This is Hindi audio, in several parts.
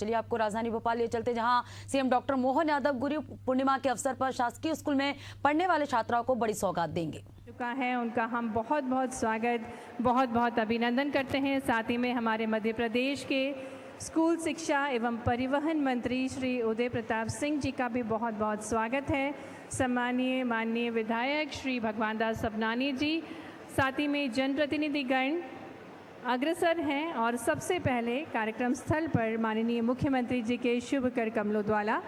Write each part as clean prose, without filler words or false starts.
चलिए आपको राजधानी भोपाल ले चलते, जहां सीएम डॉक्टर मोहन यादव गुरु पूर्णिमा के अवसर पर शासकीय स्कूल में पढ़ने वाले छात्राओं को बड़ी सौगात देंगे। चुका है उनका हम बहुत बहुत स्वागत, बहुत बहुत अभिनंदन करते हैं। साथ ही में हमारे मध्य प्रदेश के स्कूल शिक्षा एवं परिवहन मंत्री श्री उदय प्रताप सिंह जी का भी बहुत बहुत स्वागत है। सम्मानीय माननीय विधायक श्री भगवान दास सबनानी जी, साथ ही में जनप्रतिनिधिगण अग्रसर हैं और सबसे पहले कार्यक्रम स्थल पर माननीय मुख्यमंत्री जी के शुभ कर कमलों द्वारा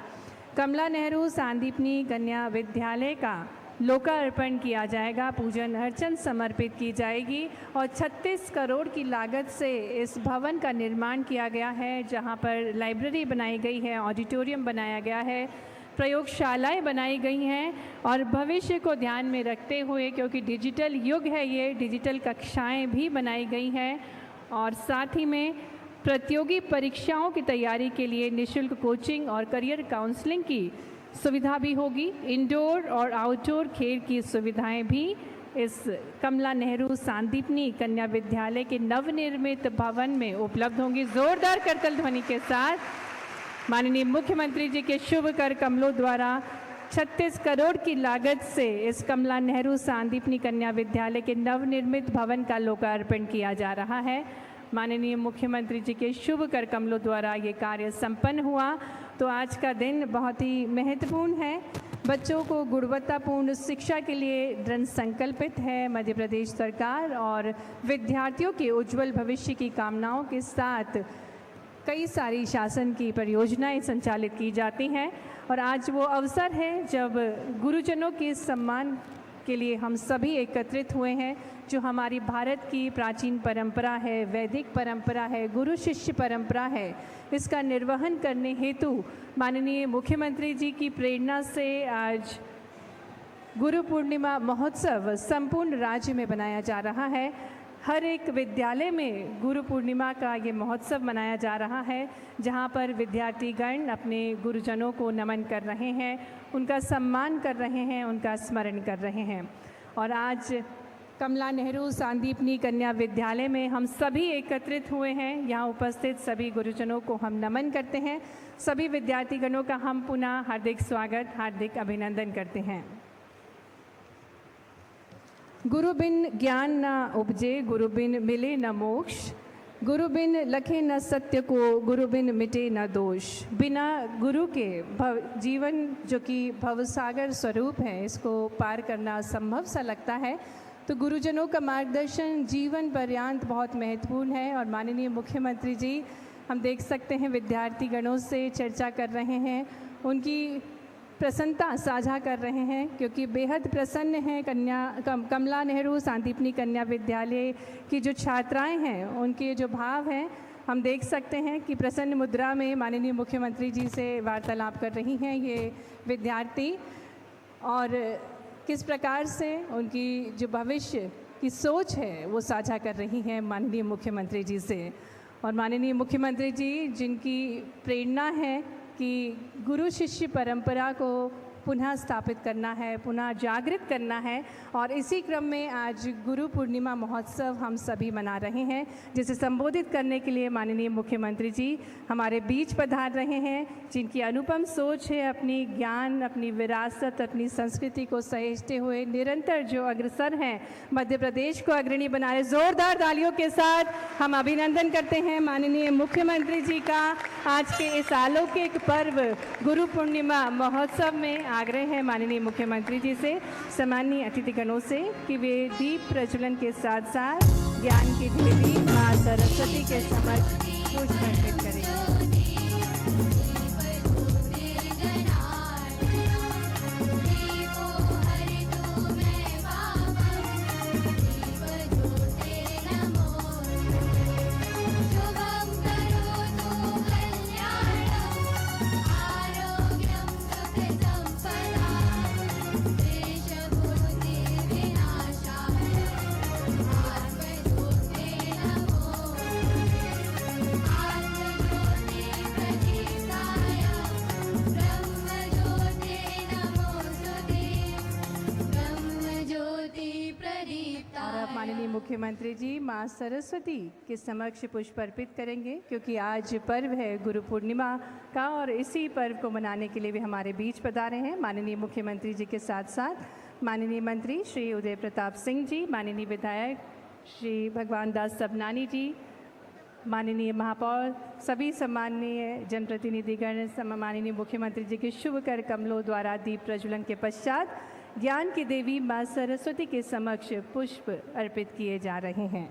कमला नेहरू सांदीपनी कन्या विद्यालय का लोकार्पण किया जाएगा, पूजन अर्चन समर्पित की जाएगी और 36 करोड़ की लागत से इस भवन का निर्माण किया गया है, जहां पर लाइब्रेरी बनाई गई है, ऑडिटोरियम बनाया गया है, प्रयोगशालाएं बनाई गई हैं और भविष्य को ध्यान में रखते हुए, क्योंकि डिजिटल युग है ये, डिजिटल कक्षाएं भी बनाई गई हैं और साथ ही में प्रतियोगी परीक्षाओं की तैयारी के लिए निःशुल्क कोचिंग और करियर काउंसलिंग की सुविधा भी होगी। इंडोर और आउटडोर खेल की सुविधाएं भी इस कमला नेहरू सांदीपनी कन्या विद्यालय के नवनिर्मित भवन में उपलब्ध होंगी। जोरदार करतल ध्वनि के साथ माननीय मुख्यमंत्री जी के शुभ कर कमलों द्वारा 36 करोड़ की लागत से इस कमला नेहरू सांदीपनी कन्या विद्यालय के नवनिर्मित भवन का लोकार्पण किया जा रहा है। माननीय मुख्यमंत्री जी के शुभ कर कमलों द्वारा ये कार्य संपन्न हुआ तो आज का दिन बहुत ही महत्वपूर्ण है। बच्चों को गुणवत्तापूर्ण शिक्षा के लिए दृढ़ संकल्पित है मध्य प्रदेश सरकार और विद्यार्थियों के उज्जवल भविष्य की कामनाओं के साथ कई सारी शासन की परियोजनाएं संचालित की जाती हैं और आज वो अवसर है जब गुरुजनों के सम्मान के लिए हम सभी एकत्रित हुए हैं। जो हमारी भारत की प्राचीन परंपरा है, वैदिक परंपरा है, गुरु शिष्य परंपरा है, इसका निर्वहन करने हेतु माननीय मुख्यमंत्री जी की प्रेरणा से आज गुरु पूर्णिमा महोत्सव संपूर्ण राज्य में बनाया जा रहा है। हर एक विद्यालय में गुरु पूर्णिमा का ये महोत्सव मनाया जा रहा है, जहाँ पर विद्यार्थीगण अपने गुरुजनों को नमन कर रहे हैं, उनका सम्मान कर रहे हैं, उनका स्मरण कर रहे हैं। और आज कमला नेहरू सांदीपनी कन्या विद्यालय में हम सभी एकत्रित हुए हैं। यहाँ उपस्थित सभी गुरुजनों को हम नमन करते हैं। सभी विद्यार्थीगणों का हम पुनः हार्दिक स्वागत, हार्दिक अभिनंदन करते हैं। गुरु बिन ज्ञान न उपजे, गुरु बिन मिले न मोक्ष, गुरु बिन लखे न सत्य को, गुरु बिन मिटे न दोष। बिना गुरु के जीवन जो कि भवसागर स्वरूप है, इसको पार करना असंभव सा लगता है। तो गुरुजनों का मार्गदर्शन जीवन पर्यंत बहुत महत्वपूर्ण है और माननीय मुख्यमंत्री जी हम देख सकते हैं विद्यार्थी गणों से चर्चा कर रहे हैं, उनकी प्रसन्नता साझा कर रहे हैं क्योंकि बेहद प्रसन्न हैं कमला नेहरू सांदीपनी कन्या विद्यालय की जो छात्राएं हैं, उनके जो भाव हैं हम देख सकते हैं कि प्रसन्न मुद्रा में माननीय मुख्यमंत्री जी से वार्तालाप कर रही हैं ये विद्यार्थी और किस प्रकार से उनकी जो भविष्य की सोच है वो साझा कर रही हैं माननीय मुख्यमंत्री जी से। और माननीय मुख्यमंत्री जी जिनकी प्रेरणा है कि गुरु शिष्य परंपरा को पुनः स्थापित करना है, पुनः जागृत करना है और इसी क्रम में आज गुरु पूर्णिमा महोत्सव हम सभी मना रहे हैं, जिसे संबोधित करने के लिए माननीय मुख्यमंत्री जी हमारे बीच पधार रहे हैं, जिनकी अनुपम सोच है अपनी ज्ञान, अपनी विरासत, अपनी संस्कृति को सहेजते हुए निरंतर जो अग्रसर हैं मध्य प्रदेश को अग्रणी बना रहे। जोरदार तालियों के साथ हम अभिनंदन करते हैं माननीय मुख्यमंत्री जी का आज के इस अलौकिक पर्व गुरु पूर्णिमा महोत्सव में। आग्रह है माननीय मुख्यमंत्री जी से, सम्मानीय अतिथिगणों से कि वे दीप प्रज्वलन के साथ साथ ज्ञान की देवी माँ सरस्वती के समक्ष पुष्प अर्पित करें। माननीय मुख्यमंत्री जी माँ सरस्वती के समक्ष पुष्प अर्पित करेंगे, क्योंकि आज पर्व है गुरु पूर्णिमा का और इसी पर्व को मनाने के लिए भी हमारे बीच पधारे हैं। माननीय मुख्यमंत्री जी के साथ साथ माननीय मंत्री श्री उदय प्रताप सिंह जी, माननीय विधायक श्री भगवान दास सबनानी जी, माननीय महापौर, सभी सम्माननीय जनप्रतिनिधिगण, माननीय मुख्यमंत्री जी के शुभ कर कमलों द्वारा दीप प्रज्वलन के पश्चात ज्ञान की देवी माँ सरस्वती के समक्ष पुष्प अर्पित किए जा रहे हैं।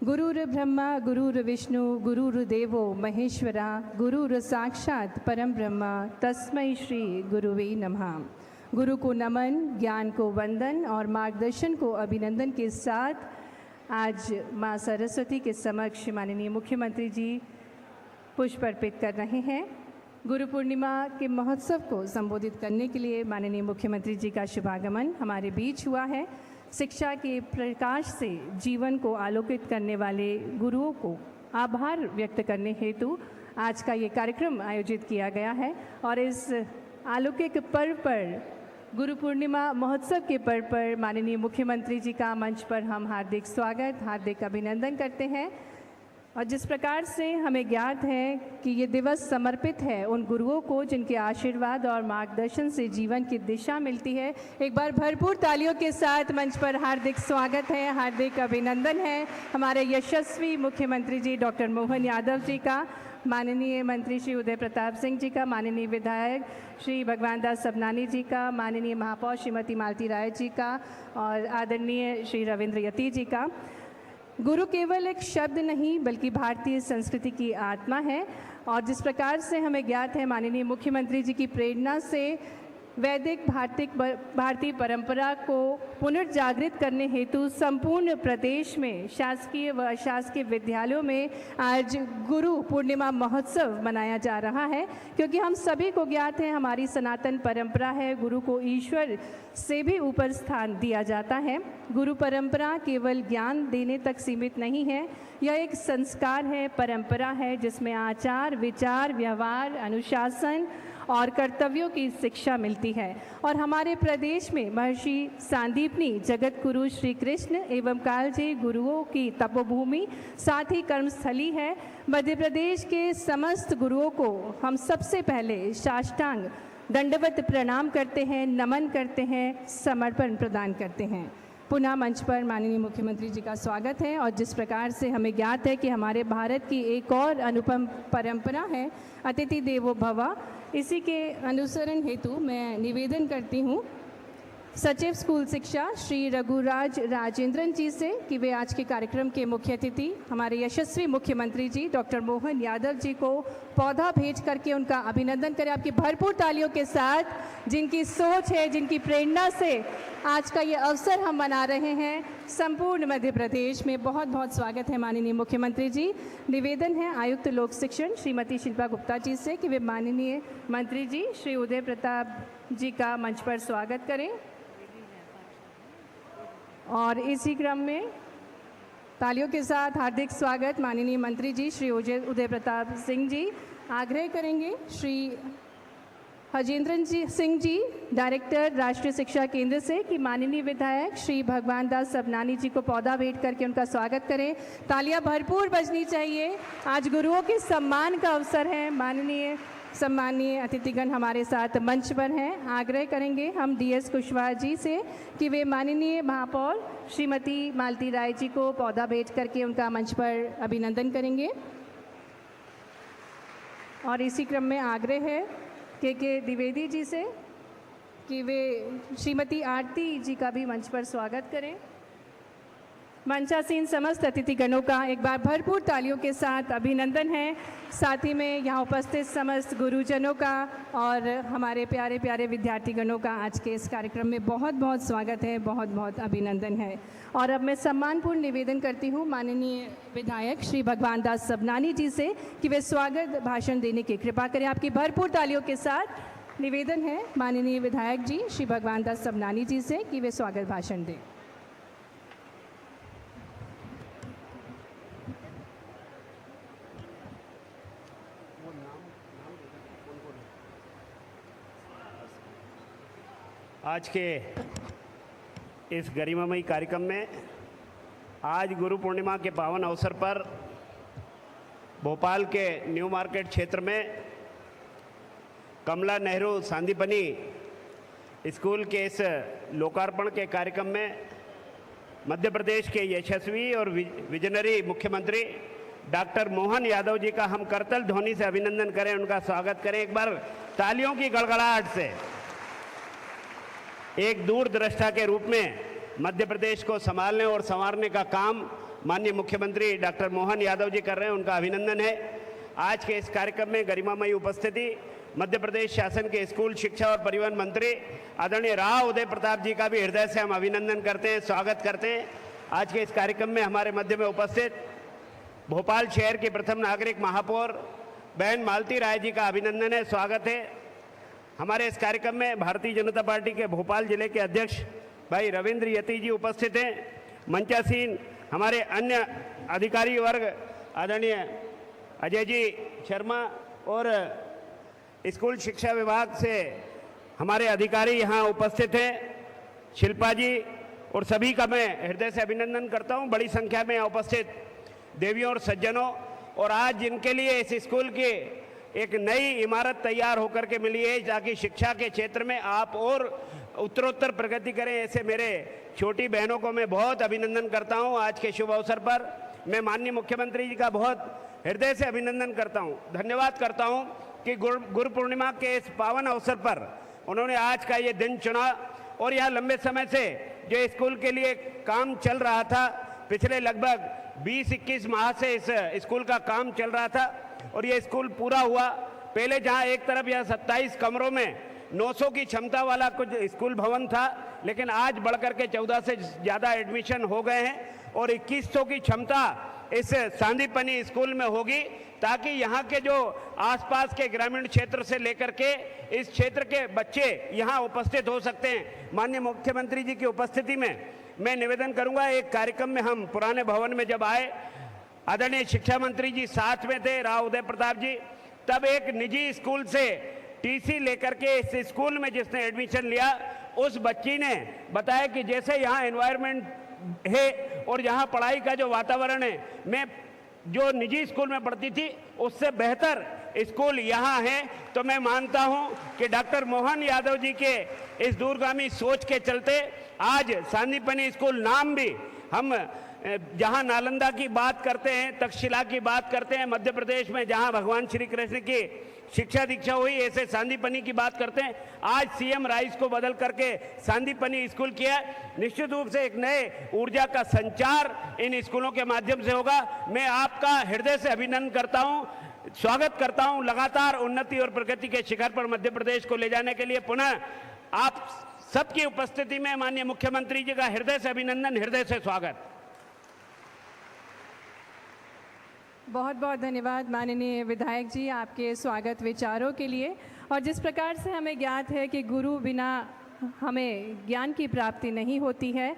गुरुर ब्रह्मा गुरुर विष्णु गुरुर्देवो महेश्वरा गुरुर साक्षात परम ब्रह्म तस्मै श्री गुरुवे नमः। गुरु को नमन, ज्ञान को वंदन और मार्गदर्शन को अभिनंदन के साथ आज माँ सरस्वती के समक्ष माननीय मुख्यमंत्री जी पुष्प अर्पित कर रहे हैं। गुरु पूर्णिमा के महोत्सव को संबोधित करने के लिए माननीय मुख्यमंत्री जी का शुभागमन हमारे बीच हुआ है। शिक्षा के प्रकाश से जीवन को आलोकित करने वाले गुरुओं को आभार व्यक्त करने हेतु आज का ये कार्यक्रम आयोजित किया गया है और इस अलौकिक पर्व पर, गुरु पूर्णिमा महोत्सव के पर्व पर माननीय मुख्यमंत्री जी का मंच पर हम हार्दिक स्वागत, हार्दिक अभिनंदन करते हैं। और जिस प्रकार से हमें ज्ञात है कि ये दिवस समर्पित है उन गुरुओं को जिनके आशीर्वाद और मार्गदर्शन से जीवन की दिशा मिलती है, एक बार भरपूर तालियों के साथ मंच पर हार्दिक स्वागत है, हार्दिक अभिनंदन है हमारे यशस्वी मुख्यमंत्री जी डॉक्टर मोहन यादव जी का, माननीय मंत्री श्री उदय प्रताप सिंह जी का, माननीय विधायक श्री भगवान दास सबनानी जी का, माननीय महापौर श्रीमती मालती राय जी का और आदरणीय श्री रविंद्र यति जी का। गुरु केवल एक शब्द नहीं बल्कि भारतीय संस्कृति की आत्मा है और जिस प्रकार से हमें ज्ञात है माननीय मुख्यमंत्री जी की प्रेरणा से वैदिक भारतीय परंपरा को पुनर्जागृत करने हेतु संपूर्ण प्रदेश में शासकीय व अशासकीय विद्यालयों में आज गुरु पूर्णिमा महोत्सव मनाया जा रहा है, क्योंकि हम सभी को ज्ञात है हमारी सनातन परंपरा है गुरु को ईश्वर से भी ऊपर स्थान दिया जाता है। गुरु परंपरा केवल ज्ञान देने तक सीमित नहीं है, यह एक संस्कार है, परंपरा है जिसमें आचार विचार व्यवहार अनुशासन और कर्तव्यों की शिक्षा मिलती है। और हमारे प्रदेश में महर्षि सांदीपनी जगत गुरु श्री कृष्ण एवं कालजयी गुरुओं की तपोभूमि साथ ही कर्मस्थली है। मध्य प्रदेश के समस्त गुरुओं को हम सबसे पहले साष्टांग दंडवत प्रणाम करते हैं, नमन करते हैं, समर्पण प्रदान करते हैं। पुनः मंच पर माननीय मुख्यमंत्री जी का स्वागत है। और जिस प्रकार से हमें ज्ञात है कि हमारे भारत की एक और अनुपम परंपरा है अतिथि देवो भव, इसी के अनुसरण हेतु मैं निवेदन करती हूँ सचिव स्कूल शिक्षा श्री रघुराज राजेंद्रन जी से कि वे आज के कार्यक्रम के मुख्य अतिथि हमारे यशस्वी मुख्यमंत्री जी डॉक्टर मोहन यादव जी को पौधा भेज करके उनका अभिनंदन करें आपकी भरपूर तालियों के साथ, जिनकी सोच है, जिनकी प्रेरणा से आज का ये अवसर हम मना रहे हैं। संपूर्ण मध्य प्रदेश में बहुत बहुत स्वागत है माननीय मुख्यमंत्री जी। निवेदन है आयुक्त लोक शिक्षण श्रीमती शिल्पा गुप्ता जी से कि वे माननीय मंत्री जी श्री उदय प्रताप जी का मंच पर स्वागत करें। और इसी क्रम में तालियों के साथ हार्दिक स्वागत माननीय मंत्री जी श्री उदय प्रताप सिंह जी आग्रह करेंगे श्री हजेंद्रन जी सिंह जी डायरेक्टर राष्ट्रीय शिक्षा केंद्र से कि माननीय विधायक श्री भगवान दास सबनानी जी को पौधा भेंट करके उनका स्वागत करें। तालियां भरपूर बजनी चाहिए, आज गुरुओं के सम्मान का अवसर है। माननीय सम्मानीय अतिथिगण हमारे साथ मंच पर हैं। आग्रह करेंगे हम DS कुशवाहा जी से कि वे माननीय महापौर श्रीमती मालती राय जी को पौधा भेंट करके उनका मंच पर अभिनंदन करेंगे। और इसी क्रम में आग्रह है के द्विवेदी जी से कि वे श्रीमती आरती जी का भी मंच पर स्वागत करें। मंचासीन समस्त अतिथिगणों का एक बार भरपूर तालियों के साथ अभिनंदन है। साथ ही में यहाँ उपस्थित समस्त गुरुजनों का और हमारे प्यारे प्यारे विद्यार्थीगणों का आज के इस कार्यक्रम में बहुत बहुत स्वागत है, बहुत बहुत अभिनंदन है। और अब मैं सम्मानपूर्ण निवेदन करती हूँ माननीय विधायक श्री भगवान दास सबनानी जी से कि वे स्वागत भाषण देने की कृपा करें। आपकी भरपूर तालियों के साथ निवेदन है माननीय विधायक जी श्री भगवान दास सबनानी जी से कि वे स्वागत भाषण दें। आज के इस गरिमामयी कार्यक्रम में आज गुरु पूर्णिमा के पावन अवसर पर भोपाल के न्यू मार्केट क्षेत्र में कमला नेहरू सांदीपनी स्कूल के इस लोकार्पण के कार्यक्रम में मध्य प्रदेश के यशस्वी और विजनरी मुख्यमंत्री डॉक्टर मोहन यादव जी का हम करतल ध्वनि से अभिनंदन करें, उनका स्वागत करें एक बार तालियों की गड़गड़ाहट से। एक दूरदृष्टा के रूप में मध्य प्रदेश को संभालने और संवारने का काम माननीय मुख्यमंत्री डॉक्टर मोहन यादव जी कर रहे हैं, उनका अभिनंदन है। आज के इस कार्यक्रम में गरिमामयी उपस्थिति मध्य प्रदेश शासन के स्कूल शिक्षा और परिवहन मंत्री आदरणीय राव उदय प्रताप जी का भी हृदय से हम अभिनंदन करते हैं, स्वागत करते हैं। आज के इस कार्यक्रम में हमारे मध्य में उपस्थित भोपाल शहर की प्रथम नागरिक महापौर बहन मालती राय जी का अभिनंदन है, स्वागत है। हमारे इस कार्यक्रम में भारतीय जनता पार्टी के भोपाल जिले के अध्यक्ष भाई रविंद्र यति जी उपस्थित हैं। मंचासीन हमारे अन्य अधिकारी वर्ग आदरणीय अजय जी शर्मा और स्कूल शिक्षा विभाग से हमारे अधिकारी यहाँ उपस्थित हैं, शिल्पा जी और सभी का मैं हृदय से अभिनंदन करता हूँ। बड़ी संख्या में यहाँ उपस्थित देवियों और सज्जनों, और आज जिनके लिए इस स्कूल की एक नई इमारत तैयार होकर के मिली है ताकि शिक्षा के क्षेत्र में आप और उत्तरोत्तर प्रगति करें, ऐसे मेरे छोटी बहनों को मैं बहुत अभिनंदन करता हूं। आज के शुभ अवसर पर मैं माननीय मुख्यमंत्री जी का बहुत हृदय से अभिनंदन करता हूं, धन्यवाद करता हूं कि गुरु पूर्णिमा के इस पावन अवसर पर उन्होंने आज का ये दिन चुना। और यह लंबे समय से जो स्कूल के लिए काम चल रहा था, पिछले लगभग 20-21 माह से इस स्कूल का काम चल रहा था और ये स्कूल पूरा हुआ। पहले जहां एक तरफ यह 27 कमरों में 900 की क्षमता वाला कुछ स्कूल भवन था, लेकिन आज बढ़कर के 14 से ज़्यादा एडमिशन हो गए हैं और 2100 की क्षमता इस सांदीपनी स्कूल में होगी, ताकि यहाँ के जो आसपास के ग्रामीण क्षेत्र से लेकर के इस क्षेत्र के बच्चे यहाँ उपस्थित हो सकते हैं। माननीय मुख्यमंत्री जी की उपस्थिति में मैं निवेदन करूंगा, एक कार्यक्रम में हम पुराने भवन में जब आए, आदरणीय शिक्षा मंत्री जी साथ में थे, राव उदय प्रताप जी, तब एक निजी स्कूल से टीसी लेकर के इस स्कूल में जिसने एडमिशन लिया, उस बच्ची ने बताया कि जैसे यहाँ एनवायरनमेंट है और यहाँ पढ़ाई का जो वातावरण है, मैं जो निजी स्कूल में पढ़ती थी उससे बेहतर स्कूल यहाँ है। तो मैं मानता हूँ कि डॉक्टर मोहन यादव जी के इस दूरगामी सोच के चलते आज सांदीपनी स्कूल नाम भी हम जहाँ नालंदा की बात करते हैं, तक्षशिला की बात करते हैं, मध्य प्रदेश में जहाँ भगवान श्री कृष्ण की शिक्षा दीक्षा हुई, ऐसे सांदीपनी की बात करते हैं। आज सीएम राइस को बदल करके सांदीपनी स्कूल किया। निश्चित रूप से एक नए ऊर्जा का संचार इन स्कूलों के माध्यम से होगा। मैं आपका हृदय से अभिनंदन करता हूं, स्वागत करता हूं। लगातार उन्नति और प्रगति के शिखर पर मध्य प्रदेश को ले जाने के लिए पुनः आप सबकी उपस्थिति में माननीय मुख्यमंत्री जी का हृदय से अभिनंदन, हृदय से स्वागत। बहुत बहुत धन्यवाद माननीय विधायक जी आपके स्वागत विचारों के लिए। और जिस प्रकार से हमें ज्ञात है कि गुरु बिना हमें ज्ञान की प्राप्ति नहीं होती है,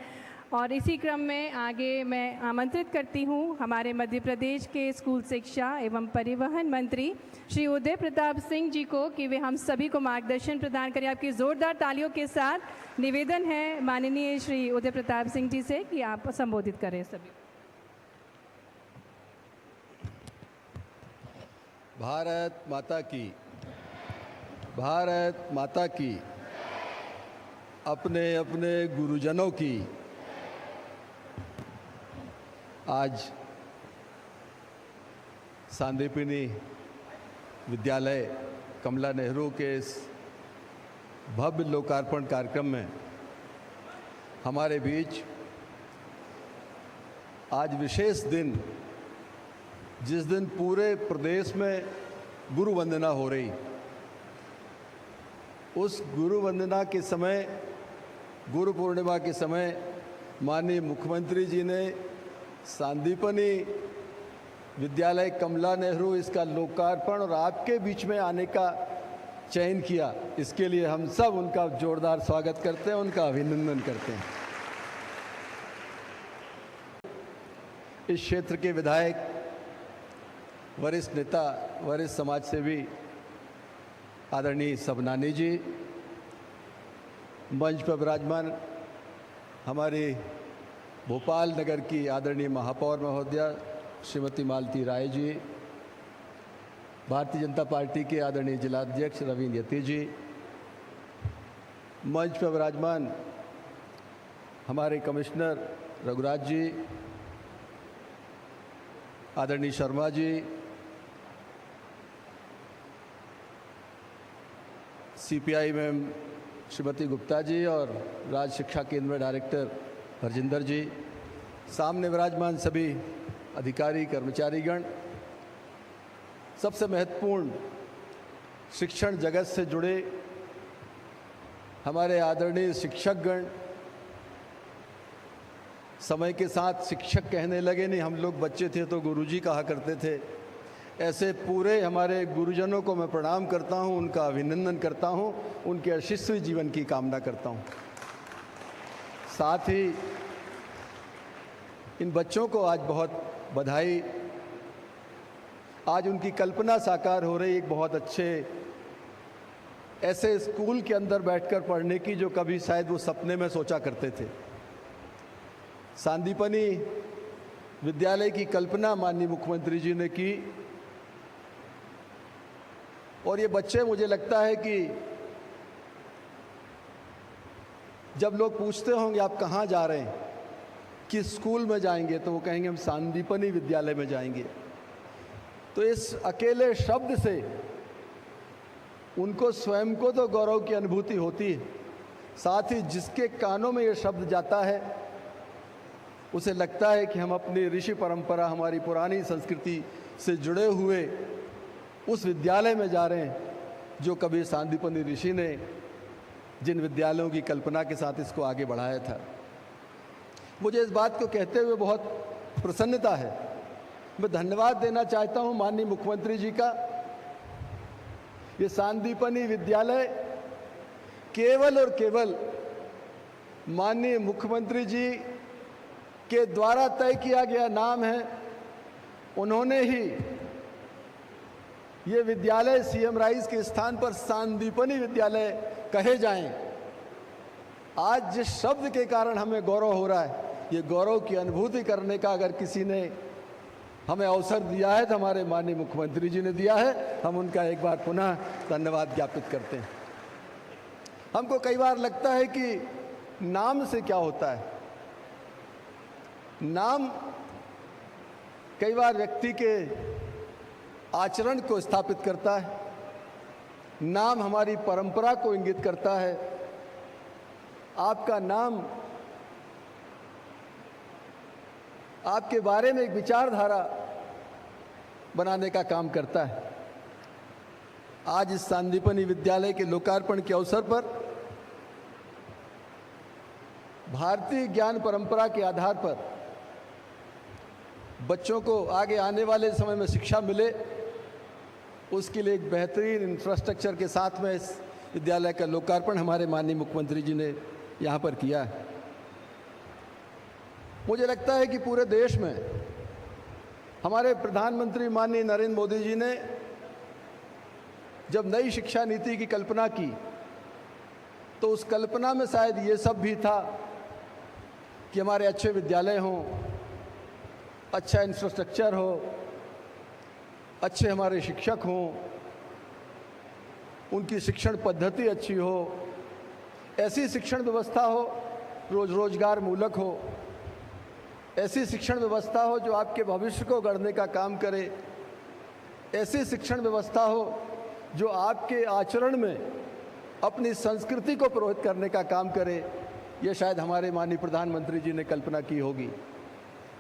और इसी क्रम में आगे मैं आमंत्रित करती हूँ हमारे मध्य प्रदेश के स्कूल शिक्षा एवं परिवहन मंत्री श्री उदय प्रताप सिंह जी को कि वे हम सभी को मार्गदर्शन प्रदान करें। आपकी ज़ोरदार तालियों के साथ निवेदन है माननीय श्री उदय प्रताप सिंह जी से कि आप संबोधित करें सभी। भारत माता की, भारत माता की, अपने अपने गुरुजनों की। आज सांदीपनी विद्यालय कमला नेहरू के इस भव्य लोकार्पण कार्यक्रम में हमारे बीच आज विशेष दिन, जिस दिन पूरे प्रदेश में गुरु वंदना हो रही, उस गुरु वंदना के समय, गुरु पूर्णिमा के समय माननीय मुख्यमंत्री जी ने सांदीपनी विद्यालय कमला नेहरू इसका लोकार्पण और आपके बीच में आने का चयन किया। इसके लिए हम सब उनका जोरदार स्वागत करते हैं, उनका अभिनंदन करते हैं। इस क्षेत्र के विधायक, वरिष्ठ नेता, वरिष्ठ समाज सेवी आदरणीय सबनानी जी, मंच पर विराजमान हमारी भोपाल नगर की आदरणीय महापौर महोदया श्रीमती मालती राय जी, भारतीय जनता पार्टी के आदरणीय जिलाध्यक्ष रवींद्र यति जी, मंच पर विराजमान हमारे कमिश्नर रघुराज जी, आदरणीय शर्मा जी, सीपीआई मैम श्रीमती गुप्ता जी और राज्य शिक्षा केंद्र में डायरेक्टर हरजिंदर जी, सामने विराजमान सभी अधिकारी कर्मचारीगण, सबसे महत्वपूर्ण शिक्षण जगत से जुड़े हमारे आदरणीय शिक्षकगण, समय के साथ शिक्षक कहने लगे, नहीं हम लोग बच्चे थे तो गुरुजी कहा करते थे, ऐसे पूरे हमारे गुरुजनों को मैं प्रणाम करता हूं, उनका अभिनंदन करता हूं, उनके यशस्वी जीवन की कामना करता हूं। साथ ही इन बच्चों को आज बहुत बधाई, आज उनकी कल्पना साकार हो रही, एक बहुत अच्छे ऐसे स्कूल के अंदर बैठकर पढ़ने की जो कभी शायद वो सपने में सोचा करते थे। सांदीपनी विद्यालय की कल्पना माननीय मुख्यमंत्री जी ने की और ये बच्चे, मुझे लगता है कि जब लोग पूछते होंगे आप कहाँ जा रहे हैं, किस स्कूल में जाएंगे, तो वो कहेंगे हम सांदीपनी विद्यालय में जाएंगे। तो इस अकेले शब्द से उनको स्वयं को तो गौरव की अनुभूति होती है, साथ ही जिसके कानों में ये शब्द जाता है उसे लगता है कि हम अपनी ऋषि परंपरा, हमारी पुरानी संस्कृति से जुड़े हुए उस विद्यालय में जा रहे हैं जो कभी सांदीपनी ऋषि ने जिन विद्यालयों की कल्पना के साथ इसको आगे बढ़ाया था। मुझे इस बात को कहते हुए बहुत प्रसन्नता है। मैं धन्यवाद देना चाहता हूं माननीय मुख्यमंत्री जी का। ये सांदीपनी विद्यालय केवल और केवल माननीय मुख्यमंत्री जी के द्वारा तय किया गया नाम है। उन्होंने ही ये विद्यालय सीएम राइज के स्थान पर सांदीपनी विद्यालय कहे जाएं। आज जिस शब्द के कारण हमें गौरव हो रहा है, ये गौरव की अनुभूति करने का अगर किसी ने हमें अवसर दिया है तो हमारे माननीय मुख्यमंत्री जी ने दिया है। हम उनका एक बार पुनः धन्यवाद ज्ञापित करते हैं। हमको कई बार लगता है कि नाम से क्या होता है। नाम कई बार व्यक्ति के आचरण को स्थापित करता है, नाम हमारी परंपरा को इंगित करता है। आपका नाम आपके बारे में एक विचारधारा बनाने का काम करता है। आज इस सांदीपनी विद्यालय के लोकार्पण के अवसर पर भारतीय ज्ञान परंपरा के आधार पर बच्चों को आगे आने वाले समय में शिक्षा मिले, उसके लिए एक बेहतरीन इंफ्रास्ट्रक्चर के साथ में इस विद्यालय का लोकार्पण हमारे माननीय मुख्यमंत्री जी ने यहाँ पर किया है। मुझे लगता है कि पूरे देश में हमारे प्रधानमंत्री माननीय नरेंद्र मोदी जी ने जब नई शिक्षा नीति की कल्पना की तो उस कल्पना में शायद ये सब भी था कि हमारे अच्छे विद्यालय हों, अच्छा इंफ्रास्ट्रक्चर हो, अच्छे हमारे शिक्षक हों, उनकी शिक्षण पद्धति अच्छी हो, ऐसी शिक्षण व्यवस्था हो रोजगार मूलक हो, ऐसी शिक्षण व्यवस्था हो जो आपके भविष्य को गढ़ने का काम करे, ऐसी शिक्षण व्यवस्था हो जो आपके आचरण में अपनी संस्कृति को प्रोहित करने का काम करे। ये शायद हमारे माननीय प्रधानमंत्री जी ने कल्पना की होगी।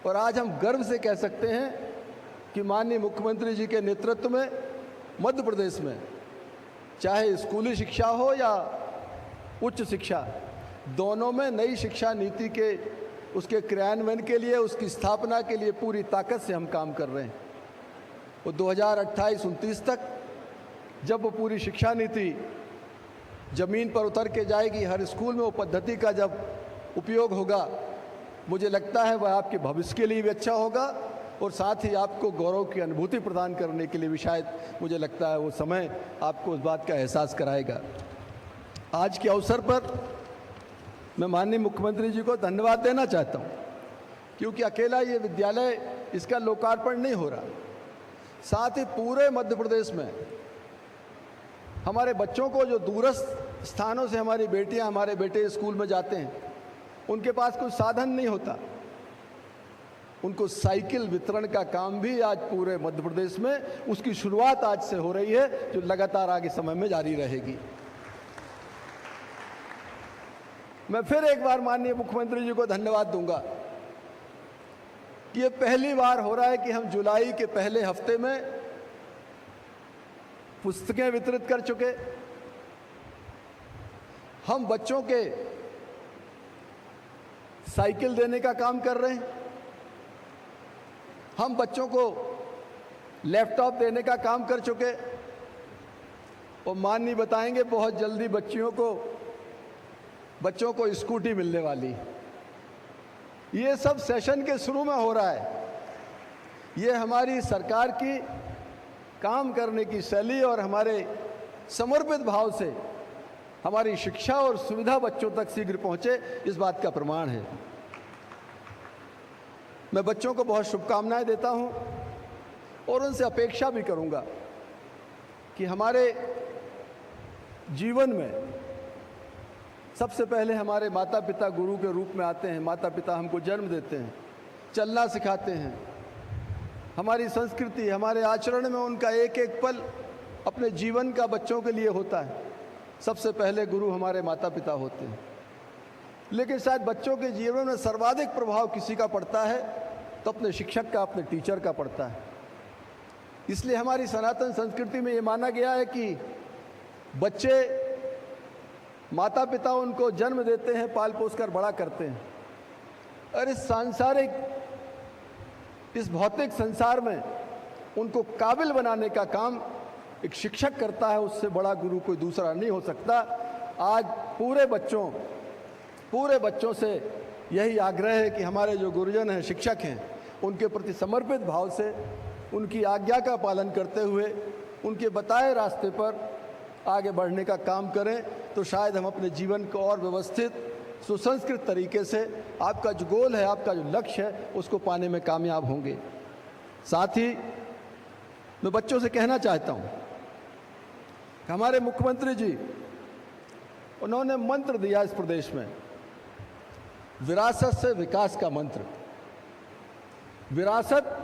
और आज हम गर्व से कह सकते हैं कि माननीय मुख्यमंत्री जी के नेतृत्व में मध्य प्रदेश में चाहे स्कूली शिक्षा हो या उच्च शिक्षा, दोनों में नई शिक्षा नीति के उसके क्रियान्वयन के लिए, उसकी स्थापना के लिए पूरी ताकत से हम काम कर रहे हैं। वो 2028-29 तक जब वो पूरी शिक्षा नीति ज़मीन पर उतर के जाएगी, हर स्कूल में वो पद्धति का जब उपयोग होगा, मुझे लगता है वह आपके भविष्य के लिए भी अच्छा होगा और साथ ही आपको गौरव की अनुभूति प्रदान करने के लिए भी शायद मुझे लगता है वो समय आपको उस बात का एहसास कराएगा। आज के अवसर पर मैं माननीय मुख्यमंत्री जी को धन्यवाद देना चाहता हूँ क्योंकि अकेला ये विद्यालय इसका लोकार्पण नहीं हो रहा, साथ ही पूरे मध्य प्रदेश में हमारे बच्चों को जो दूरस्थ स्थानों से हमारी बेटियां हमारे बेटे स्कूल में जाते हैं, उनके पास कोई साधन नहीं होता, उनको साइकिल वितरण का काम भी आज पूरे मध्य प्रदेश में, उसकी शुरुआत आज से हो रही है, जो लगातार आगे समय में जारी रहेगी। मैं फिर एक बार माननीय मुख्यमंत्री जी को धन्यवाद दूंगा कि ये पहली बार हो रहा है कि हम जुलाई के पहले हफ्ते में पुस्तकें वितरित कर चुके, हम बच्चों के साइकिल देने का काम कर रहे हैं, हम बच्चों को लैपटॉप देने का काम कर चुके, और माननीय बताएंगे बहुत जल्दी बच्चों को स्कूटी मिलने वाली। ये सब सेशन के शुरू में हो रहा है। ये हमारी सरकार की काम करने की शैली और हमारे समर्पित भाव से हमारी शिक्षा और सुविधा बच्चों तक शीघ्र पहुंचे, इस बात का प्रमाण है। मैं बच्चों को बहुत शुभकामनाएं देता हूं और उनसे अपेक्षा भी करूंगा कि हमारे जीवन में सबसे पहले हमारे माता पिता गुरु के रूप में आते हैं। माता पिता हमको जन्म देते हैं, चलना सिखाते हैं, हमारी संस्कृति, हमारे आचरण में उनका एक एक पल अपने जीवन का बच्चों के लिए होता है। सबसे पहले गुरु हमारे माता पिता होते हैं, लेकिन शायद बच्चों के जीवन में सर्वाधिक प्रभाव किसी का पड़ता है तो अपने शिक्षक का, अपने टीचर का पड़ता है। इसलिए हमारी सनातन संस्कृति में ये माना गया है कि बच्चे, माता पिता उनको जन्म देते हैं, पाल पोस कर बड़ा करते हैं, और इस सांसारिक, इस भौतिक संसार में उनको काबिल बनाने का काम एक शिक्षक करता है। उससे बड़ा गुरु कोई दूसरा नहीं हो सकता। आज पूरे बच्चों से यही आग्रह है कि हमारे जो गुरुजन हैं, शिक्षक हैं, उनके प्रति समर्पित भाव से, उनकी आज्ञा का पालन करते हुए, उनके बताए रास्ते पर आगे बढ़ने का काम करें, तो शायद हम अपने जीवन को और व्यवस्थित, सुसंस्कृत तरीके से आपका जो गोल है, आपका जो लक्ष्य है, उसको पाने में कामयाब होंगे। साथ ही मैं बच्चों से कहना चाहता हूं कि हमारे मुख्यमंत्री जी, उन्होंने मंत्र दिया इस प्रदेश में, विरासत से विकास का मंत्र। विरासत,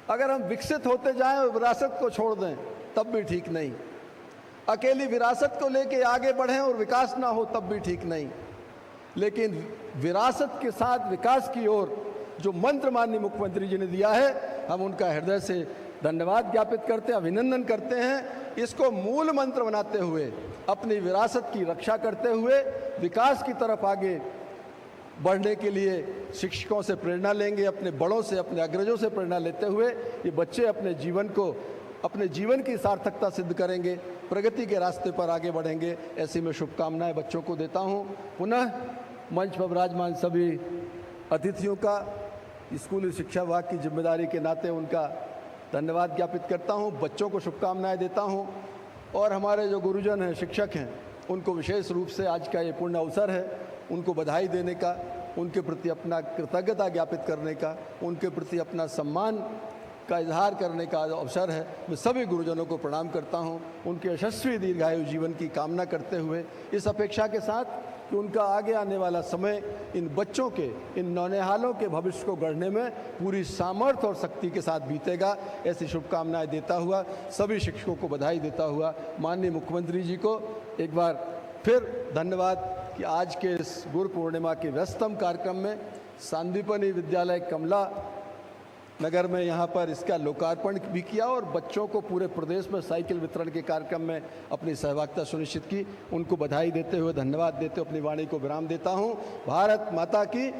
अगर हम विकसित होते जाएं और विरासत को छोड़ दें तब भी ठीक नहीं, अकेली विरासत को लेके आगे बढ़ें और विकास ना हो तब भी ठीक नहीं, लेकिन विरासत के साथ विकास की ओर जो मंत्र माननीय मुख्यमंत्री जी ने दिया है, हम उनका हृदय से धन्यवाद ज्ञापित करते हैं, अभिनंदन करते हैं। इसको मूल मंत्र बनाते हुए, अपनी विरासत की रक्षा करते हुए विकास की तरफ आगे बढ़ने के लिए शिक्षकों से प्रेरणा लेंगे, अपने बड़ों से, अपने अग्रजों से प्रेरणा लेते हुए ये बच्चे अपने जीवन की सार्थकता सिद्ध करेंगे, प्रगति के रास्ते पर आगे बढ़ेंगे। ऐसी मैं शुभकामनाएं बच्चों को देता हूं। पुनः मंच पर विराजमान सभी अतिथियों का स्कूली शिक्षा विभाग की जिम्मेदारी के नाते उनका धन्यवाद ज्ञापित करता हूं, बच्चों को शुभकामनाएं देता हूं, और हमारे जो गुरुजन हैं, शिक्षक हैं, उनको विशेष रूप से आज का ये पूर्ण अवसर है उनको बधाई देने का, उनके प्रति अपना कृतज्ञता ज्ञापित करने का, उनके प्रति अपना सम्मान का इजहार करने का अवसर है। मैं सभी गुरुजनों को प्रणाम करता हूं, उनके यशस्वी दीर्घायु जीवन की कामना करते हुए, इस अपेक्षा के साथ कि उनका आगे आने वाला समय इन बच्चों के, इन नौनिहालों के भविष्य को गढ़ने में पूरी सामर्थ्य और शक्ति के साथ बीतेगा, ऐसी शुभकामनाएं देता हुआ, सभी शिक्षकों को बधाई देता हुआ, माननीय मुख्यमंत्री जी को एक बार फिर धन्यवाद कि आज के इस गुरु पूर्णिमा के व्यस्तम कार्यक्रम में सांदीपनि विद्यालय कमला नगर में यहाँ पर इसका लोकार्पण भी किया और बच्चों को पूरे प्रदेश में साइकिल वितरण के कार्यक्रम में अपनी सहभागिता सुनिश्चित की। उनको बधाई देते हुए, धन्यवाद देते हुए अपनी वाणी को विराम देता हूँ। भारत माता की।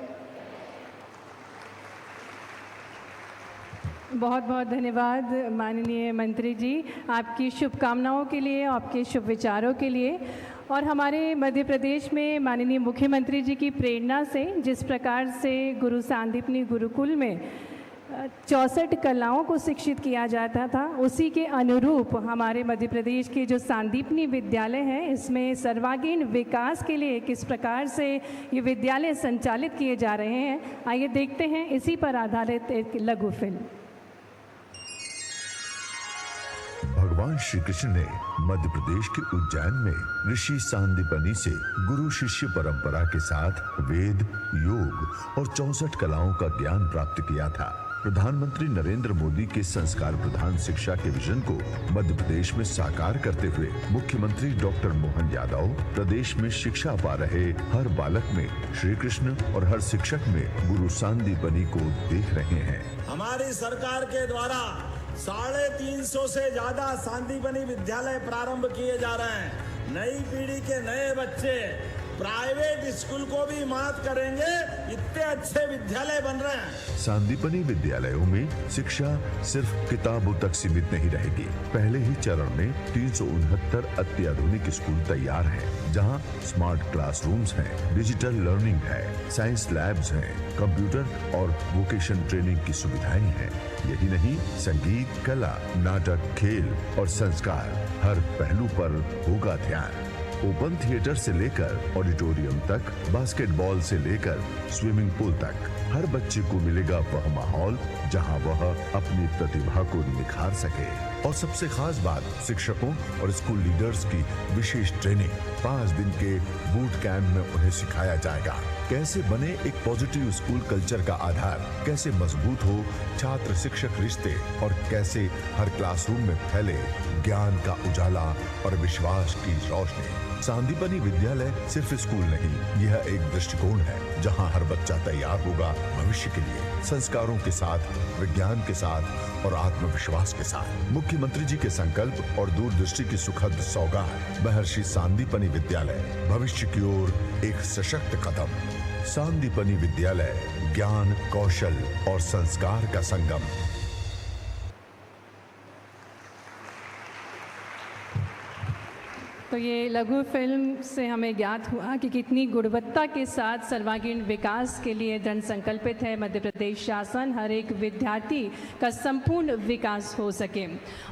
बहुत बहुत धन्यवाद माननीय मंत्री जी, आपकी शुभकामनाओं के लिए, आपके शुभ विचारों के लिए। और हमारे मध्य प्रदेश में माननीय मुख्यमंत्री जी की प्रेरणा से जिस प्रकार से गुरु सांदीपनि गुरुकुल में 64 कलाओं को शिक्षित किया जाता था, उसी के अनुरूप हमारे मध्य प्रदेश के जो सांदीपनी विद्यालय है, इसमें सर्वांगीण विकास के लिए किस प्रकार से ये विद्यालय संचालित किए जा रहे हैं, आइए देखते हैं इसी पर आधारित एक लघु फिल्म। भगवान श्री कृष्ण ने मध्य प्रदेश के उज्जैन में ऋषि सांदीपनी से गुरु शिष्य परंपरा के साथ वेद, योग और 64 कलाओं का ज्ञान प्राप्त किया था। प्रधानमंत्री नरेंद्र मोदी के संस्कार प्रधान शिक्षा के विजन को मध्य प्रदेश में साकार करते हुए मुख्यमंत्री डॉक्टर मोहन यादव प्रदेश में शिक्षा पा रहे हर बालक में श्री कृष्ण और हर शिक्षक में गुरु सांदीपनी को देख रहे हैं। हमारी सरकार के द्वारा 350 से ज्यादा सांदीपनी विद्यालय प्रारंभ किए जा रहे हैं। नई पीढ़ी के नए बच्चे प्राइवेट स्कूल को भी मात करेंगे, इतने अच्छे विद्यालय बन रहे हैं। सांदीपनी विद्यालयों में शिक्षा सिर्फ किताबों तक सीमित नहीं रहेगी। पहले ही चरण में 369 अत्याधुनिक स्कूल तैयार हैं, जहां स्मार्ट क्लासरूम्स हैं, डिजिटल लर्निंग है, साइंस लैब्स हैं, कंप्यूटर और वोकेशन ट्रेनिंग की सुविधाएं हैं। यही नहीं, संगीत, कला, नाटक, खेल और संस्कार हर पहलू पर होगा ध्यान। ओपन थिएटर से लेकर ऑडिटोरियम तक, बास्केटबॉल से लेकर स्विमिंग पूल तक, हर बच्चे को मिलेगा वह माहौल जहां वह अपनी प्रतिभा को निखार सके। और सबसे खास बात, शिक्षकों और स्कूल लीडर्स की विशेष ट्रेनिंग। 5 दिन के बूट कैंप में उन्हें सिखाया जाएगा कैसे बने एक पॉजिटिव स्कूल कल्चर का आधार, कैसे मजबूत हो छात्र शिक्षक रिश्ते और कैसे हर क्लासरूम में फैले ज्ञान का उजाला और विश्वास की रोशनी। सांदीपनी विद्यालय सिर्फ स्कूल नहीं, यह एक दृष्टिकोण है जहां हर बच्चा तैयार होगा भविष्य के लिए, संस्कारों के साथ, विज्ञान के साथ और आत्मविश्वास के साथ। मुख्यमंत्री जी के संकल्प और दूरदृष्टि की सुखद सौगात। महर्षि सांदीपनी विद्यालय, भविष्य की ओर एक सशक्त कदम। सांदीपनी विद्यालय, ज्ञान, कौशल और संस्कार का संगम। तो ये लघु फिल्म से हमें ज्ञात हुआ कि कितनी गुणवत्ता के साथ सर्वांगीण विकास के लिए दृढ़ संकल्पित है मध्य प्रदेश शासन, हर एक विद्यार्थी का संपूर्ण विकास हो सके।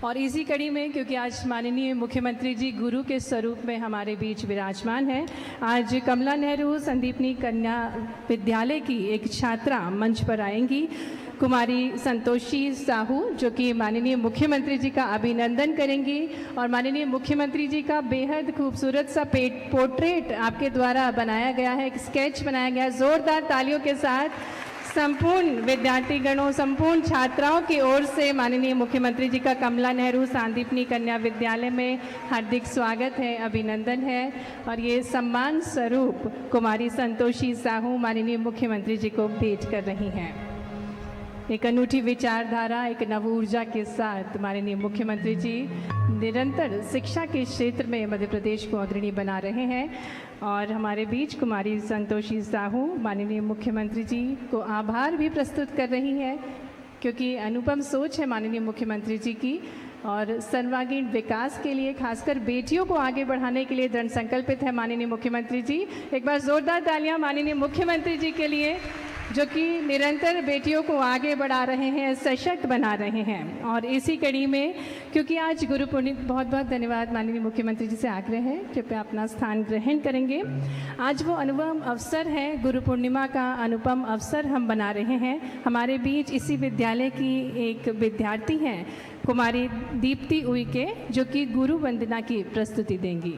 और इसी कड़ी में, क्योंकि आज माननीय मुख्यमंत्री जी गुरु के स्वरूप में हमारे बीच विराजमान है, आज कमला नेहरू संदीपनी कन्या विद्यालय की एक छात्रा मंच पर आएंगी, कुमारी संतोषी साहू, जो कि माननीय मुख्यमंत्री जी का अभिनंदन करेंगी और माननीय मुख्यमंत्री जी का बेहद खूबसूरत सा पोर्ट्रेट आपके द्वारा बनाया गया है, एक स्केच बनाया गया है। जोरदार तालियों के साथ संपूर्ण विद्यार्थीगणों, संपूर्ण छात्राओं की ओर से माननीय मुख्यमंत्री जी का कमला नेहरू सांदीपनी कन्या विद्यालय में हार्दिक स्वागत है, अभिनंदन है। और ये सम्मान स्वरूप कुमारी संतोषी साहू माननीय मुख्यमंत्री जी को भेंट कर रही हैं। एक अनूठी विचारधारा, एक नव ऊर्जा के साथ माननीय मुख्यमंत्री जी निरंतर शिक्षा के क्षेत्र में मध्य प्रदेश को अग्रणी बना रहे हैं। और हमारे बीच कुमारी संतोषी साहू माननीय मुख्यमंत्री जी को आभार भी प्रस्तुत कर रही है, क्योंकि अनुपम सोच है माननीय मुख्यमंत्री जी की और सर्वांगीण विकास के लिए, खासकर बेटियों को आगे बढ़ाने के लिए दृढ़ संकल्पित है माननीय मुख्यमंत्री जी। एक बार जोरदार तालियां माननीय मुख्यमंत्री जी के लिए, जो कि निरंतर बेटियों को आगे बढ़ा रहे हैं, सशक्त बना रहे हैं। और इसी कड़ी में, क्योंकि आज गुरु पूर्णिमा, बहुत बहुत धन्यवाद माननीय मुख्यमंत्री जी से आग्रह है कृपया अपना स्थान ग्रहण करेंगे। आज वो अनुपम अवसर है, गुरु पूर्णिमा का अनुपम अवसर हम बना रहे हैं। हमारे बीच इसी विद्यालय की एक विद्यार्थी हैं कुमारी दीप्ति उइके, जो कि गुरु वंदना की प्रस्तुति देंगी।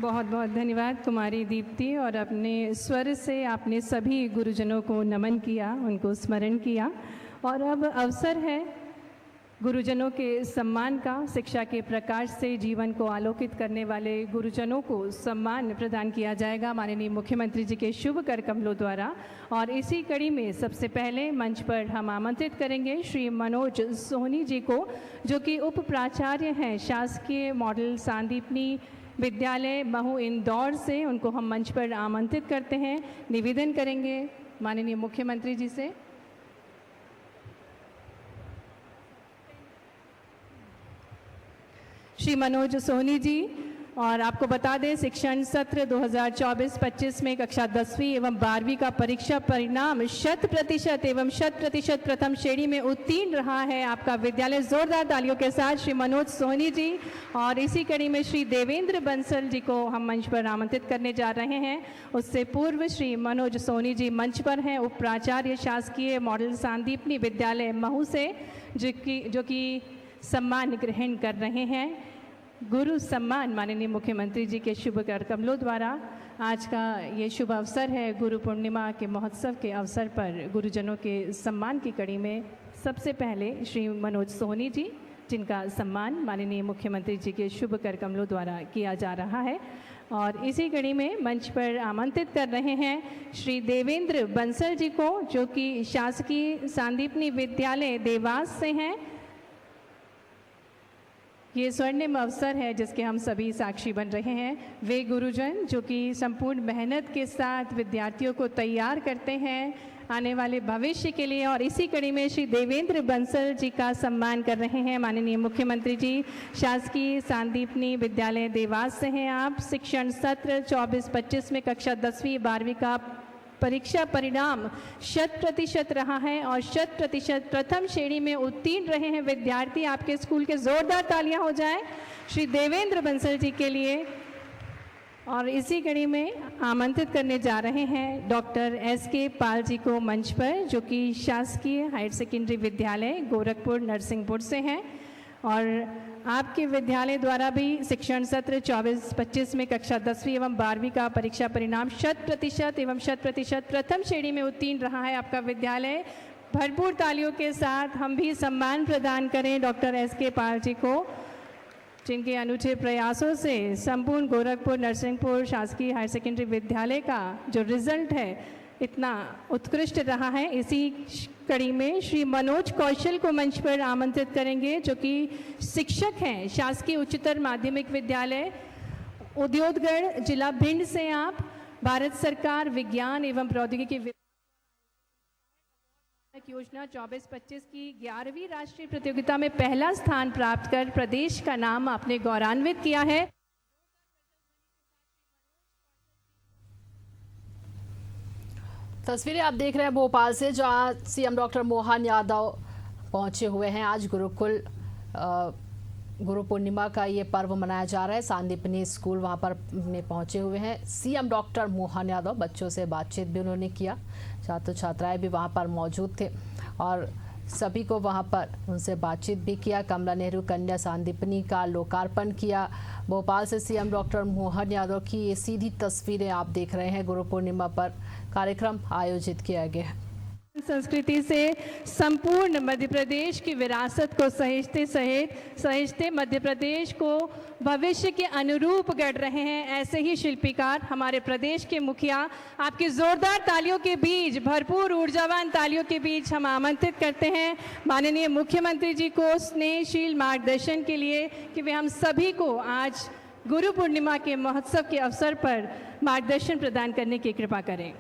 बहुत बहुत धन्यवाद कुमारी दीप्ति। और अपने स्वर से आपने सभी गुरुजनों को नमन किया, उनको स्मरण किया। और अब अवसर है गुरुजनों के सम्मान का। शिक्षा के प्रकाश से जीवन को आलोकित करने वाले गुरुजनों को सम्मान प्रदान किया जाएगा माननीय मुख्यमंत्री जी के शुभ कर कमलों द्वारा। और इसी कड़ी में सबसे पहले मंच पर हम आमंत्रित करेंगे श्री मनोज सोहनी जी को, जो कि उप प्राचार्य हैं शासकीय मॉडल सांदीपनी विद्यालय महू इंदौर से। उनको हम मंच पर आमंत्रित करते हैं। निवेदन करेंगे माननीय मुख्यमंत्री जी से। श्री मनोज सोहनी जी, और आपको बता दें शिक्षण सत्र 2024-25 में कक्षा 10वीं एवं 12वीं का परीक्षा परिणाम 100% एवं 100% प्रथम श्रेणी में उत्तीर्ण रहा है आपका विद्यालय। जोरदार तालियों के साथ श्री मनोज सोहनी जी। और इसी कड़ी में श्री देवेंद्र बंसल जी को हम मंच पर आमंत्रित करने जा रहे हैं। उससे पूर्व श्री मनोज सोहनी जी मंच पर हैं, उप प्राचार्य शासकीय मॉडल सांदीपनी विद्यालय महू से, जो कि सम्मान ग्रहण कर रहे हैं। गुरु सम्मान माननीय मुख्यमंत्री जी के शुभ कर कमलों द्वारा। आज का ये शुभ अवसर है गुरु पूर्णिमा के महोत्सव के अवसर पर गुरुजनों के सम्मान की कड़ी में सबसे पहले श्री मनोज सोहनी जी, जिनका सम्मान माननीय मुख्यमंत्री जी के शुभ कर कमलों द्वारा किया जा रहा है। और इसी कड़ी में मंच पर आमंत्रित कर रहे हैं श्री देवेंद्र बंसल जी को, जो कि शासकीय सांदीपनी विद्यालय देवास से हैं। ये स्वर्णिम अवसर है जिसके हम सभी साक्षी बन रहे हैं। वे गुरुजन जो कि संपूर्ण मेहनत के साथ विद्यार्थियों को तैयार करते हैं आने वाले भविष्य के लिए। और इसी कड़ी में श्री देवेंद्र बंसल जी का सम्मान कर रहे हैं माननीय मुख्यमंत्री जी। शासकीय सांदीपनी विद्यालय देवास से हैं आप। शिक्षण सत्र 24-25 में कक्षा 10वीं 12वीं का परीक्षा परिणाम 100% रहा है और 100% प्रथम श्रेणी में उत्तीर्ण रहे हैं विद्यार्थी। आपके स्कूल के जोरदार तालियां हो जाएं श्री देवेंद्र बंसल जी के लिए। और इसी कड़ी में आमंत्रित करने जा रहे हैं डॉक्टर SK पाल जी को मंच पर, जो कि शासकीय हायर सेकेंडरी विद्यालय गोरखपुर नरसिंहपुर से हैं। और आपके विद्यालय द्वारा भी शिक्षण सत्र 24-25 में कक्षा 10वीं एवं 12वीं का परीक्षा परिणाम 100% एवं 100% प्रथम श्रेणी में उत्तीर्ण रहा है आपका विद्यालय। भरपूर तालियों के साथ हम भी सम्मान प्रदान करें डॉक्टर SK पाल जी को, जिनके अनूठे प्रयासों से संपूर्ण गोरखपुर नरसिंहपुर शासकीय हायर सेकेंडरी विद्यालय का जो रिजल्ट है इतना उत्कृष्ट रहा है। इसी कड़ी में श्री मनोज कौशल को मंच पर आमंत्रित करेंगे, जो कि शिक्षक हैं शासकीय उच्चतर माध्यमिक विद्यालय उद्योगगढ़ जिला भिंड से आप। भारत सरकार विज्ञान एवं प्रौद्योगिकी योजना 24-25 की 11वीं राष्ट्रीय प्रतियोगिता में पहला स्थान प्राप्त कर प्रदेश का नाम आपने गौरवान्वित किया है। तस्वीरें आप देख रहे हैं भोपाल से, जहां सीएम डॉक्टर मोहन यादव पहुंचे हुए हैं। आज गुरु पूर्णिमा का ये पर्व मनाया जा रहा है। सांदीपनी स्कूल वहां पर पहुंचे हुए हैं सीएम डॉक्टर मोहन यादव। बच्चों से बातचीत भी उन्होंने किया, छात्र छात्राएं भी वहां पर मौजूद थे और सभी को वहां पर उनसे बातचीत भी किया। कमला नेहरू कन्या सांदीपनी का लोकार्पण किया। भोपाल से सीएम डॉक्टर मोहन यादव की ये सीधी तस्वीरें आप देख रहे हैं। गुरु पूर्णिमा पर कार्यक्रम आयोजित किया गया। संस्कृति से संपूर्ण मध्य प्रदेश की विरासत को सहेजते मध्य प्रदेश को भविष्य के अनुरूप गढ़ रहे हैं ऐसे ही शिल्पीकार हमारे प्रदेश के मुखिया। आपकी जोरदार तालियों के बीच, भरपूर ऊर्जावान तालियों के बीच हम आमंत्रित करते हैं माननीय मुख्यमंत्री जी को स्नेहशील मार्गदर्शन के लिए कि वे हम सभी को आज गुरु पूर्णिमा के महोत्सव के अवसर पर मार्गदर्शन प्रदान करने की कृपा करें।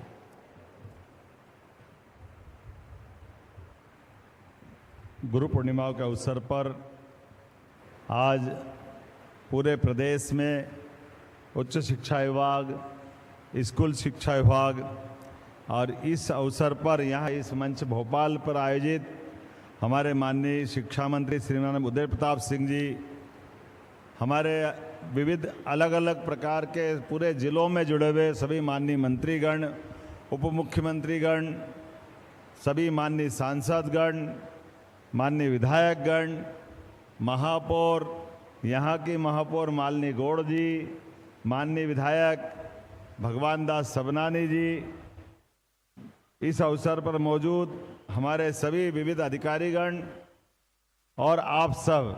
गुरु पूर्णिमा के अवसर पर आज पूरे प्रदेश में उच्च शिक्षा विभाग, स्कूल शिक्षा विभाग और इस अवसर पर यहाँ इस मंच भोपाल पर आयोजित हमारे माननीय शिक्षा मंत्री श्रीमान उदय प्रताप सिंह जी, हमारे विविध अलग अलग प्रकार के पूरे जिलों में जुड़े हुए सभी माननीय मंत्रीगण, उप मुख्यमंत्रीगण, सभी माननीय सांसदगण, माननीय विधायकगण, महापौर, यहाँ की महापौर मालिनी गौड़ जी, माननीय विधायक भगवान दास सबनानी जी, इस अवसर पर मौजूद हमारे सभी विविध अधिकारीगण और आप सब,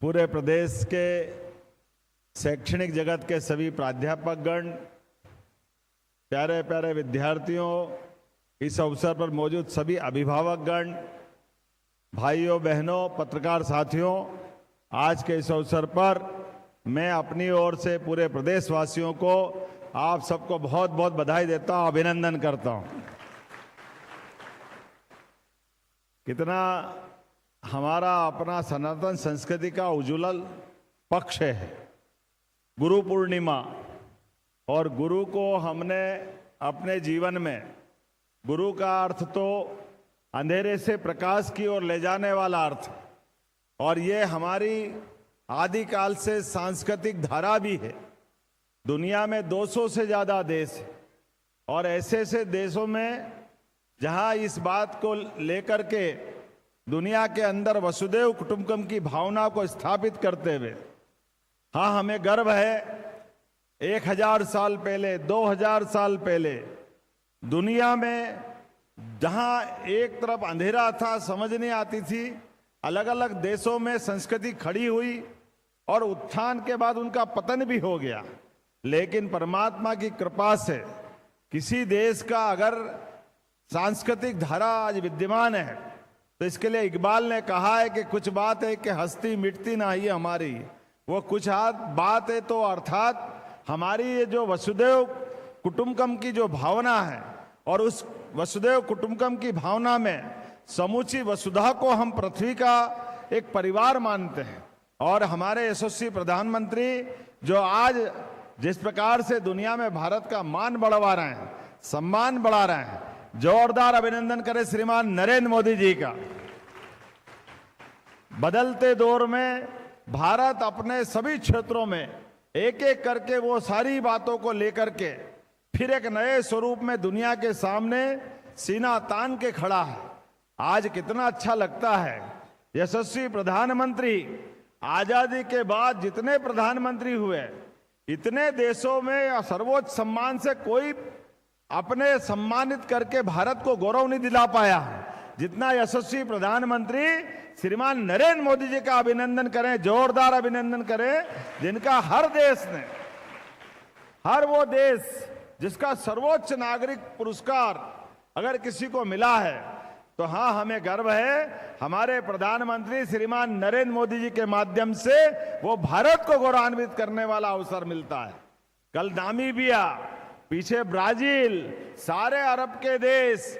पूरे प्रदेश के शैक्षणिक जगत के सभी प्राध्यापकगण, प्यारे प्यारे विद्यार्थियों, इस अवसर पर मौजूद सभी अभिभावकगण, भाइयों बहनों, पत्रकार साथियों, आज के इस अवसर पर मैं अपनी ओर से पूरे प्रदेशवासियों को, आप सबको बहुत बहुत बधाई देता हूं, अभिनंदन करता हूं। कितना हमारा अपना सनातन संस्कृति का उज्ज्वल पक्ष है गुरु पूर्णिमा, और गुरु को हमने अपने जीवन में, गुरु का अर्थ तो अंधेरे से प्रकाश की ओर ले जाने वाला अर्थ, और ये हमारी आदिकाल से सांस्कृतिक धारा भी है। दुनिया में 200 से ज़्यादा देश है, और ऐसे ऐसे देशों में जहां इस बात को लेकर के दुनिया के अंदर वसुदेव कुटुंबकम की भावना को स्थापित करते हुए, हाँ, हमें गर्व है 1000 साल पहले, 2000 साल पहले दुनिया में जहां एक तरफ अंधेरा था, समझ नहीं आती थी, अलग अलग देशों में संस्कृति खड़ी हुई और उत्थान के बाद उनका पतन भी हो गया। लेकिन परमात्मा की कृपा से किसी देश का अगर सांस्कृतिक धारा आज विद्यमान है, तो इसके लिए इकबाल ने कहा है कि कुछ बात है कि हस्ती मिटती ना ही हमारी, वो कुछ बात है तो अर्थात हमारी ये जो वसुदेव कुटुंबकम की जो भावना है, और उस वसुदेव कुटुंबकम की भावना में समूची वसुधा को हम पृथ्वी का एक परिवार मानते हैं। और हमारे यशस्वी प्रधानमंत्री जो आज जिस प्रकार से दुनिया में भारत का मान बढ़वा रहे हैं, सम्मान बढ़ा रहे हैं, जोरदार अभिनंदन करें श्रीमान नरेंद्र मोदी जी का। बदलते दौर में भारत अपने सभी क्षेत्रों में एक एक करके वो सारी बातों को लेकर के फिर एक नए स्वरूप में दुनिया के सामने सीना तान के खड़ा है। आज कितना अच्छा लगता है, यशस्वी प्रधानमंत्री, आजादी के बाद जितने प्रधानमंत्री हुए, इतने देशों में सर्वोच्च सम्मान से कोई अपने सम्मानित करके भारत को गौरव नहीं दिला पाया जितना यशस्वी प्रधानमंत्री श्रीमान नरेंद्र मोदी जी का अभिनंदन करें, जोरदार अभिनंदन करें, जिनका हर देश ने, हर वो देश जिसका सर्वोच्च नागरिक पुरस्कार अगर किसी को मिला है, तो हाँ, हमें गर्व है, हमारे प्रधानमंत्री श्रीमान नरेंद्र मोदी जी के माध्यम से वो भारत को गौरवान्वित करने वाला अवसर मिलता है। कल नामीबिया, पीछे ब्राजील, सारे अरब के देश,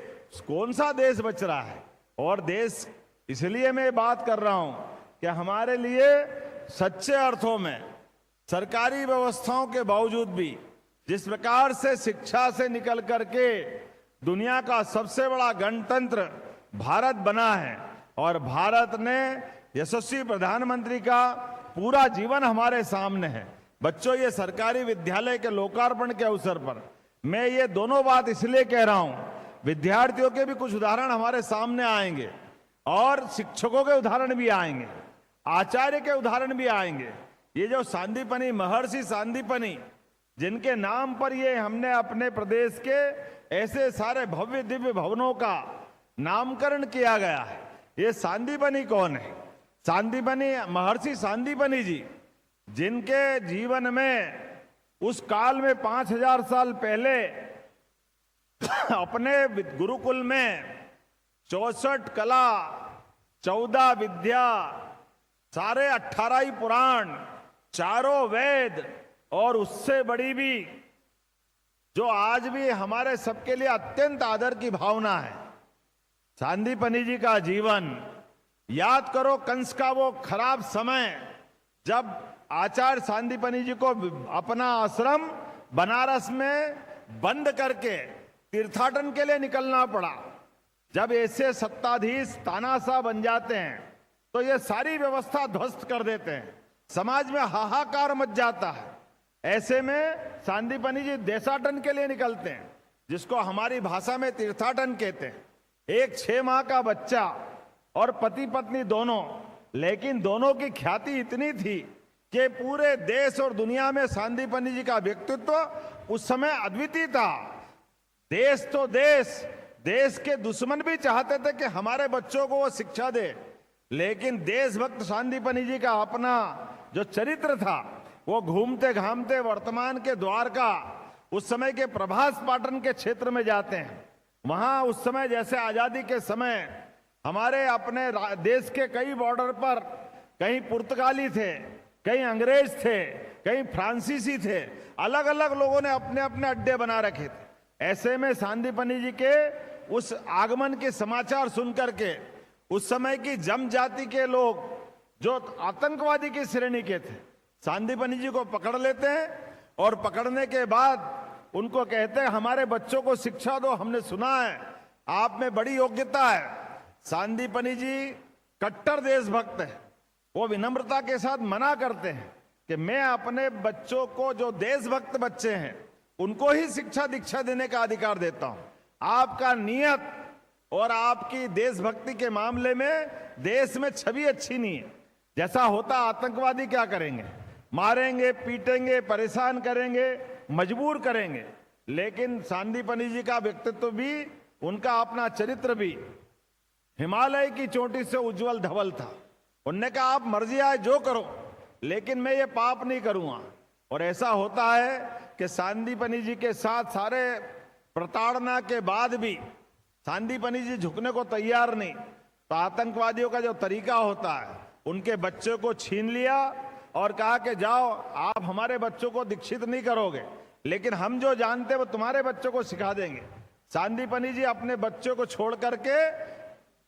कौन सा देश बच रहा है? और देश, इसलिए मैं बात कर रहा हूं कि हमारे लिए सच्चे अर्थों में सरकारी व्यवस्थाओं के बावजूद भी जिस प्रकार से शिक्षा से निकल करके दुनिया का सबसे बड़ा गणतंत्र भारत बना है, और भारत ने यशस्वी प्रधानमंत्री का पूरा जीवन हमारे सामने है। बच्चों, ये सरकारी विद्यालय के लोकार्पण के अवसर पर मैं ये दोनों बात इसलिए कह रहा हूं, विद्यार्थियों के भी कुछ उदाहरण हमारे सामने आएंगे और शिक्षकों के उदाहरण भी आएंगे, आचार्य के उदाहरण भी आएंगे। ये जो सांदीपनी, महर्षि सांदीपनी, जिनके नाम पर ये हमने अपने प्रदेश के ऐसे सारे भव्य दिव्य भवनों का नामकरण किया गया है, ये सांदीपनी कौन है? सांदीपनी, महर्षि सांदीपनी जी, जिनके जीवन में उस काल में 5000 साल पहले अपने गुरुकुल में 64 कला, 14 विद्या, सारे 18 ही पुराण, चारों वेद, और उससे बड़ी भी जो आज भी हमारे सबके लिए अत्यंत आदर की भावना है, सांदीपनी जी का जीवन। याद करो कंस का वो खराब समय, जब आचार्य सांदीपनी जी को अपना आश्रम बनारस में बंद करके तीर्थाटन के लिए निकलना पड़ा। जब ऐसे सत्ताधीश तानाशाह बन जाते हैं तो ये सारी व्यवस्था ध्वस्त कर देते हैं, समाज में हाहाकार मच जाता है। ऐसे में सांदीपनी जी देशाटन के लिए निकलते हैं, जिसको हमारी भाषा में तीर्थाटन कहते हैं। एक 6 माह का बच्चा और पति पत्नी दोनों, लेकिन दोनों की ख्याति इतनी थी कि पूरे देश और दुनिया में सांदीपनि जी का व्यक्तित्व उस समय अद्वितीय था। देश तो देश के दुश्मन भी चाहते थे कि हमारे बच्चों को वो शिक्षा दे, लेकिन देशभक्त सांदीपनि जी का अपना जो चरित्र था वो घूमते घामते वर्तमान के द्वारका, उस समय के प्रभास पाटन के क्षेत्र में जाते हैं। वहां उस समय जैसे आजादी के समय हमारे अपने देश के कई बॉर्डर पर कहीं पुर्तगाली थे, कहीं अंग्रेज थे, कहीं फ्रांसीसी थे, अलग अलग लोगों ने अपने अपने अड्डे बना रखे थे। ऐसे में सांदीपनि जी के उस आगमन के समाचार सुनकर के उस समय की जम जाति के लोग जो आतंकवादी की श्रेणी के थे, सांदीपनि जी को पकड़ लेते हैं और पकड़ने के बाद उनको कहते हैं हमारे बच्चों को शिक्षा दो, हमने सुना है आप में बड़ी योग्यता है। सांदीपनि जी कट्टर देशभक्त है। वो विनम्रता के साथ मना करते हैं कि मैं अपने बच्चों को, जो देशभक्त बच्चे हैं, उनको ही शिक्षा दीक्षा देने का अधिकार देता हूं। आपका नियत और आपकी देशभक्ति के मामले में देश में छवि अच्छी नहीं है। जैसा होता आतंकवादी क्या करेंगे, मारेंगे, पीटेंगे, परेशान करेंगे, मजबूर करेंगे। लेकिन सांदीपनि जी का व्यक्तित्व भी, उनका अपना चरित्र भी हिमालय की चोटी से उज्जवल धवल था। उनने कहा आप मर्जी आए जो करो, लेकिन मैं ये पाप नहीं करूंगा। और ऐसा होता है कि सांदीपनि जी के साथ सारे प्रताड़ना के बाद भी सांदीपनि जी झुकने को तैयार नहीं। तो आतंकवादियों का जो तरीका होता है, उनके बच्चों को छीन लिया और कहा कि जाओ, आप हमारे बच्चों को दीक्षित नहीं करोगे, लेकिन हम जो जानते हैं वो तुम्हारे बच्चों को सिखा देंगे। सांदीपनि जी अपने बच्चों को छोड़ करके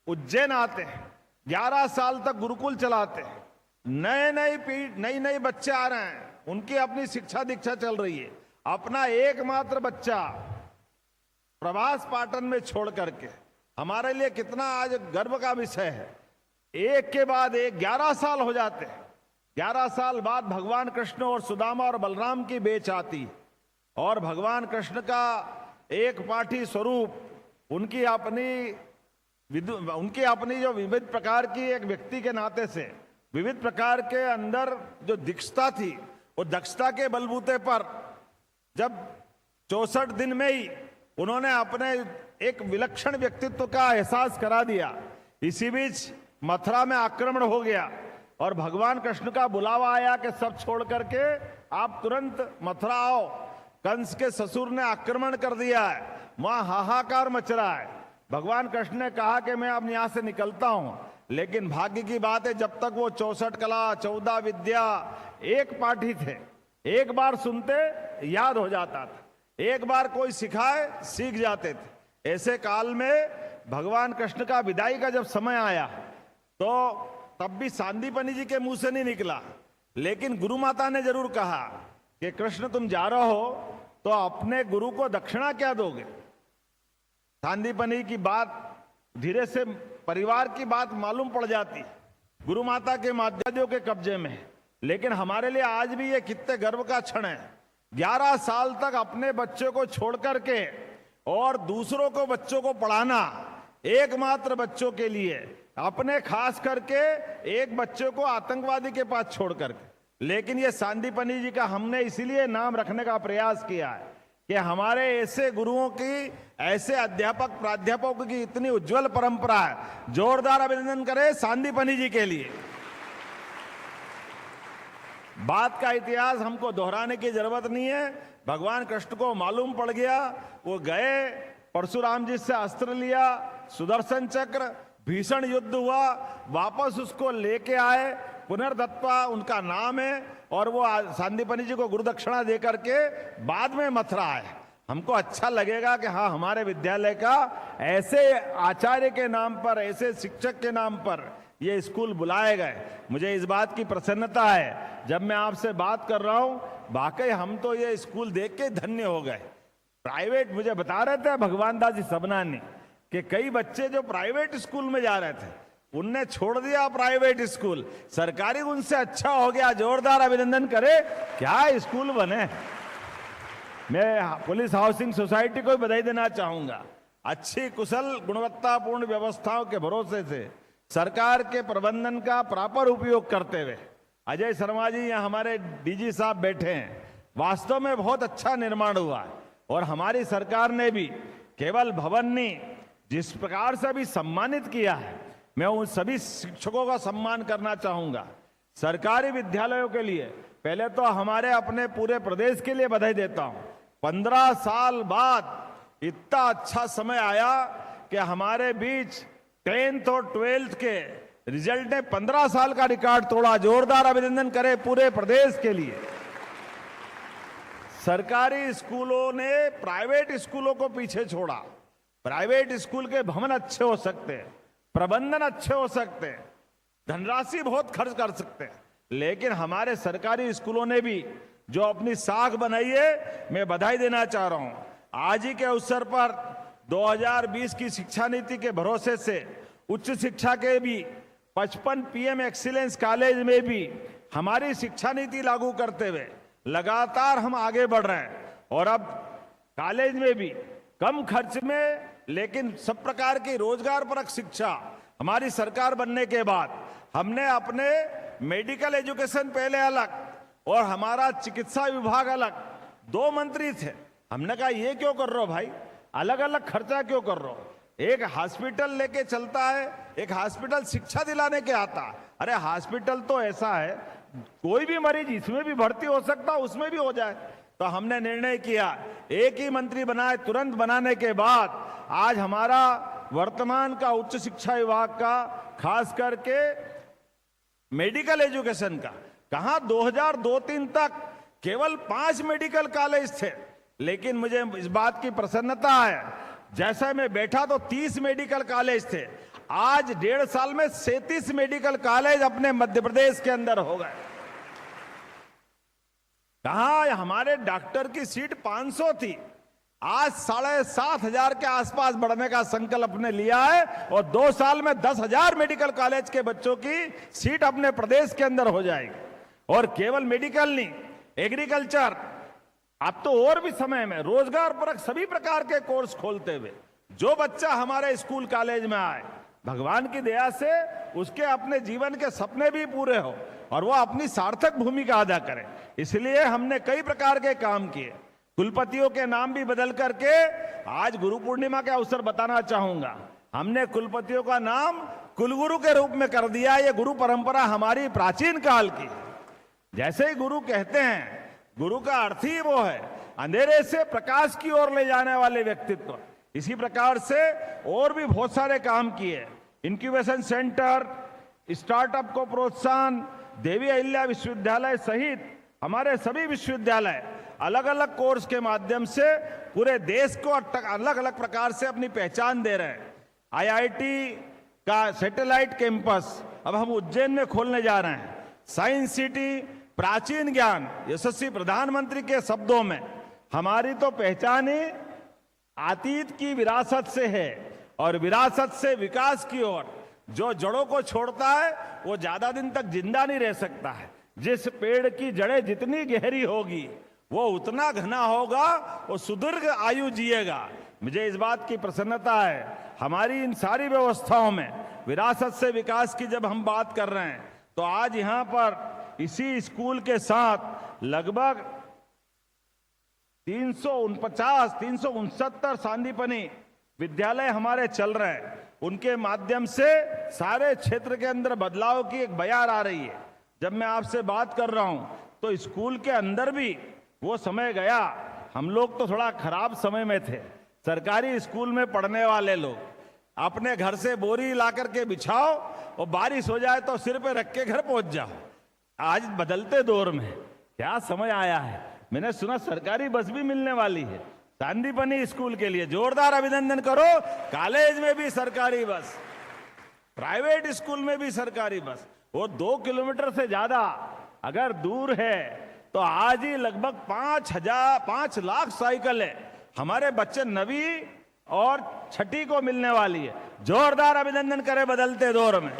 उज्जैन आते हैं, 11 साल तक गुरुकुल चलाते हैं। नई बच्चे आ रहे हैं, उनकी अपनी शिक्षा दीक्षा चल रही है। अपना एकमात्र बच्चा प्रभास पाटन में छोड़ करके, हमारे लिए कितना आज गर्व का विषय है। एक के बाद एक 11 साल हो जाते हैं। 11 साल बाद भगवान कृष्ण और सुदामा और बलराम की बेच आती और भगवान कृष्ण का एक पाठी स्वरूप, उनकी अपनी जो विविध प्रकार की एक व्यक्ति के नाते से विविध प्रकार के अंदर जो दक्षता थी, वो दक्षता के बलबूते पर जब 64 दिन में ही उन्होंने अपने एक विलक्षण व्यक्तित्व का एहसास करा दिया। इसी बीच मथुरा में आक्रमण हो गया और भगवान कृष्ण का बुलावा आया कि सब छोड़ करके आप तुरंत मथुरा आओ, कंस के ससुर ने आक्रमण कर दिया है, वहां हाहाकार मच रहा है। भगवान कृष्ण ने कहा कि मैं अब यहां से निकलता हूं, लेकिन भाग्य की बात है जब तक वो 64 कला 14 विद्या एक पाठी थे, एक बार सुनते याद हो जाता था, एक बार कोई सिखाए सीख जाते थे। ऐसे काल में भगवान कृष्ण का विदाई का जब समय आया तो तब भी सांदीपनि जी के मुंह से नहीं निकला, लेकिन गुरु माता ने जरूर कहा कि कृष्ण तुम जा रहे हो तो अपने गुरु को दक्षिणा क्या दोगे। सांदीपनि की बात धीरे से परिवार की बात मालूम पड़ जाती, गुरु माता के माध्यमियों के कब्जे में। लेकिन हमारे लिए आज भी ये कितने गर्व का क्षण है, 11 साल तक अपने बच्चों को छोड़ करके और दूसरों को बच्चों को पढ़ाना, एकमात्र बच्चों के लिए, अपने खास करके एक बच्चों को आतंकवादी के पास छोड़ करके। लेकिन ये सांदीपनि जी का हमने इसीलिए नाम रखने का प्रयास किया है कि हमारे ऐसे गुरुओं की, ऐसे अध्यापक प्राध्यापकों की इतनी उज्जवल परंपरा है। जोरदार अभिनंदन करें सांदीपनि जी के लिए। बात का इतिहास हमको दोहराने की जरूरत नहीं है, भगवान कृष्ण को मालूम पड़ गया। वो गए, परशुराम जी से अस्त्र लिया, सुदर्शन चक्र, भीषण युद्ध हुआ, वापस उसको लेके आए, पुनर्दत्ता उनका नाम है, और वो सांदीपनि जी को गुरुदक्षिणा दे करके बाद में मथुरा आए। हमको अच्छा लगेगा कि हाँ, हमारे विद्यालय का ऐसे आचार्य के नाम पर, ऐसे शिक्षक के नाम पर ये स्कूल बुलाए गए। मुझे इस बात की प्रसन्नता है, जब मैं आपसे बात कर रहा हूं, वाकई हम तो ये स्कूल देख के धन्य हो गए। प्राइवेट, मुझे बता रहे थे भगवान दास जी सबनानी कि कई बच्चे जो प्राइवेट स्कूल में जा रहे थे उनने छोड़ दिया प्राइवेट स्कूल, सरकारी उनसे अच्छा हो गया। जोरदार अभिनंदन करे, क्या स्कूल बने। मैं पुलिस हाउसिंग सोसाइटी को बधाई देना चाहूंगा। अच्छी कुशल गुणवत्तापूर्ण व्यवस्थाओं के भरोसे से सरकार के प्रबंधन का प्रॉपर उपयोग करते हुए अजय शर्मा जी यहाँ हमारे डीजी साहब बैठे हैं। वास्तव में बहुत अच्छा निर्माण हुआ है और हमारी सरकार ने भी केवल भवन नहीं, जिस प्रकार से अभी सम्मानित किया है, मैं उन सभी शिक्षकों का सम्मान करना चाहूंगा। सरकारी विद्यालयों के लिए पहले तो हमारे अपने पूरे प्रदेश के लिए बधाई देता हूं। 15 साल बाद इतना अच्छा समय आया कि हमारे बीच 10th और 12th के रिजल्ट ने 15 साल का रिकॉर्ड तोड़ा। जोरदार अभिनंदन करें पूरे प्रदेश के लिए। सरकारी स्कूलों ने प्राइवेट स्कूलों को पीछे छोड़ा। प्राइवेट स्कूल के भवन अच्छे हो सकते हैं, प्रबंधन अच्छे हो सकते हैं, धनराशि बहुत खर्च कर सकते हैं, लेकिन हमारे सरकारी स्कूलों ने भी जो अपनी साख बनाई है, मैं बधाई देना चाह रहा हूं। आज ही के अवसर पर 2020 की शिक्षा नीति के भरोसे से उच्च शिक्षा के भी 55 पीएम एक्सीलेंस कॉलेज में भी हमारी शिक्षा नीति लागू करते हुए लगातार हम आगे बढ़ रहे हैं। और अब कॉलेज में भी कम खर्च में लेकिन सब प्रकार की रोजगार परक शिक्षा हमारी सरकार बनने के बाद हमने अपने मेडिकल एजुकेशन पहले अलग और हमारा चिकित्सा विभाग अलग, 2 मंत्री थे। हमने कहा ये क्यों कर रहे हो भाई, अलग अलग खर्चा क्यों कर रहे हो? एक हॉस्पिटल लेके चलता है, एक हॉस्पिटल शिक्षा दिलाने के आता। अरे हॉस्पिटल तो ऐसा है, कोई भी मरीज इसमें भी भर्ती हो सकता, उसमें भी हो जाए। तो हमने निर्णय किया, एक ही मंत्री बनाए। तुरंत बनाने के बाद आज हमारा वर्तमान का उच्च शिक्षा विभाग का, खास करके मेडिकल एजुकेशन का, कहां 2002-03 तक केवल 5 मेडिकल कॉलेज थे, लेकिन मुझे इस बात की प्रसन्नता है, जैसा मैं बैठा तो 30 मेडिकल कॉलेज थे, आज 1.5 साल में 37 मेडिकल कॉलेज अपने मध्य प्रदेश के अंदर हो गए। कहां हमारे डॉक्टर की सीट 500 थी, आज 7,500 के आसपास बढ़ने का संकल्प ने लिया है और 2 साल में 10,000 मेडिकल कॉलेज के बच्चों की सीट अपने प्रदेश के अंदर हो जाएगी। और केवल मेडिकल नहीं, एग्रीकल्चर, अब तो और भी समय में रोजगार परक सभी प्रकार के कोर्स खोलते हुए जो बच्चा हमारे स्कूल कॉलेज में आए, भगवान की दया से उसके अपने जीवन के सपने भी पूरे हो और वो अपनी सार्थक भूमिका अदा करे। इसलिए हमने कई प्रकार के काम किए। कुलपतियों के नाम भी बदल करके आज गुरु पूर्णिमा के अवसर बताना चाहूंगा, हमने कुलपतियों का नाम कुलगुरु के रूप में कर दिया। ये गुरु परंपरा हमारी प्राचीन काल की। जैसे ही गुरु कहते हैं, गुरु का अर्थ ही वो है अंधेरे से प्रकाश की ओर ले जाने वाले व्यक्तित्व। इसी प्रकार से और भी बहुत सारे काम किए। इंक्यूबेशन सेंटर, स्टार्टअप को प्रोत्साहन, देवी अहिल्या विश्वविद्यालय सहित हमारे सभी विश्वविद्यालय अलग अलग कोर्स के माध्यम से पूरे देश को अलग अलग प्रकार से अपनी पहचान दे रहे हैं। आईआईटी का सैटेलाइट कैंपस अब हम उज्जैन में खोलने जा रहे हैं। साइंस सिटी, प्राचीन ज्ञान, यशस्वी प्रधानमंत्री के शब्दों में हमारी तो पहचान ही अतीत की विरासत से है और विरासत से विकास की ओर। जो जड़ों को छोड़ता है वो ज्यादा दिन तक जिंदा नहीं रह सकता है। जिस पेड़ की जड़ें जितनी गहरी होगी वो उतना घना होगा, वो सुदीर्घ आयु जिएगा। मुझे इस बात की प्रसन्नता है, हमारी इन सारी व्यवस्थाओं में विरासत से विकास की जब हम बात कर रहे हैं तो आज यहाँ पर इसी स्कूल के साथ लगभग 369 सांदीपनी विद्यालय हमारे चल रहे हैं। उनके माध्यम से सारे क्षेत्र के अंदर बदलाव की एक बयार आ रही है। जब मैं आपसे बात कर रहा हूं तो स्कूल के अंदर भी वो समय गया, हम लोग तो थोड़ा खराब समय में थे। सरकारी स्कूल में पढ़ने वाले लोग अपने घर से बोरी ला करके बिछाओ और बारिश हो जाए तो सिर पे रख के घर पहुंच जाओ। आज बदलते दौर में क्या समय आया है, मैंने सुना सरकारी बस भी मिलने वाली है सांदीपनी स्कूल के लिए। जोरदार अभिनंदन करो। कॉलेज में भी सरकारी बस, प्राइवेट स्कूल में भी सरकारी बस। वो 2 किलोमीटर से ज्यादा अगर दूर है तो आज ही लगभग 5 लाख साइकिलें हमारे बच्चे 9वीं और 6ठी को मिलने वाली है। जोरदार अभिनंदन करें बदलते दौर में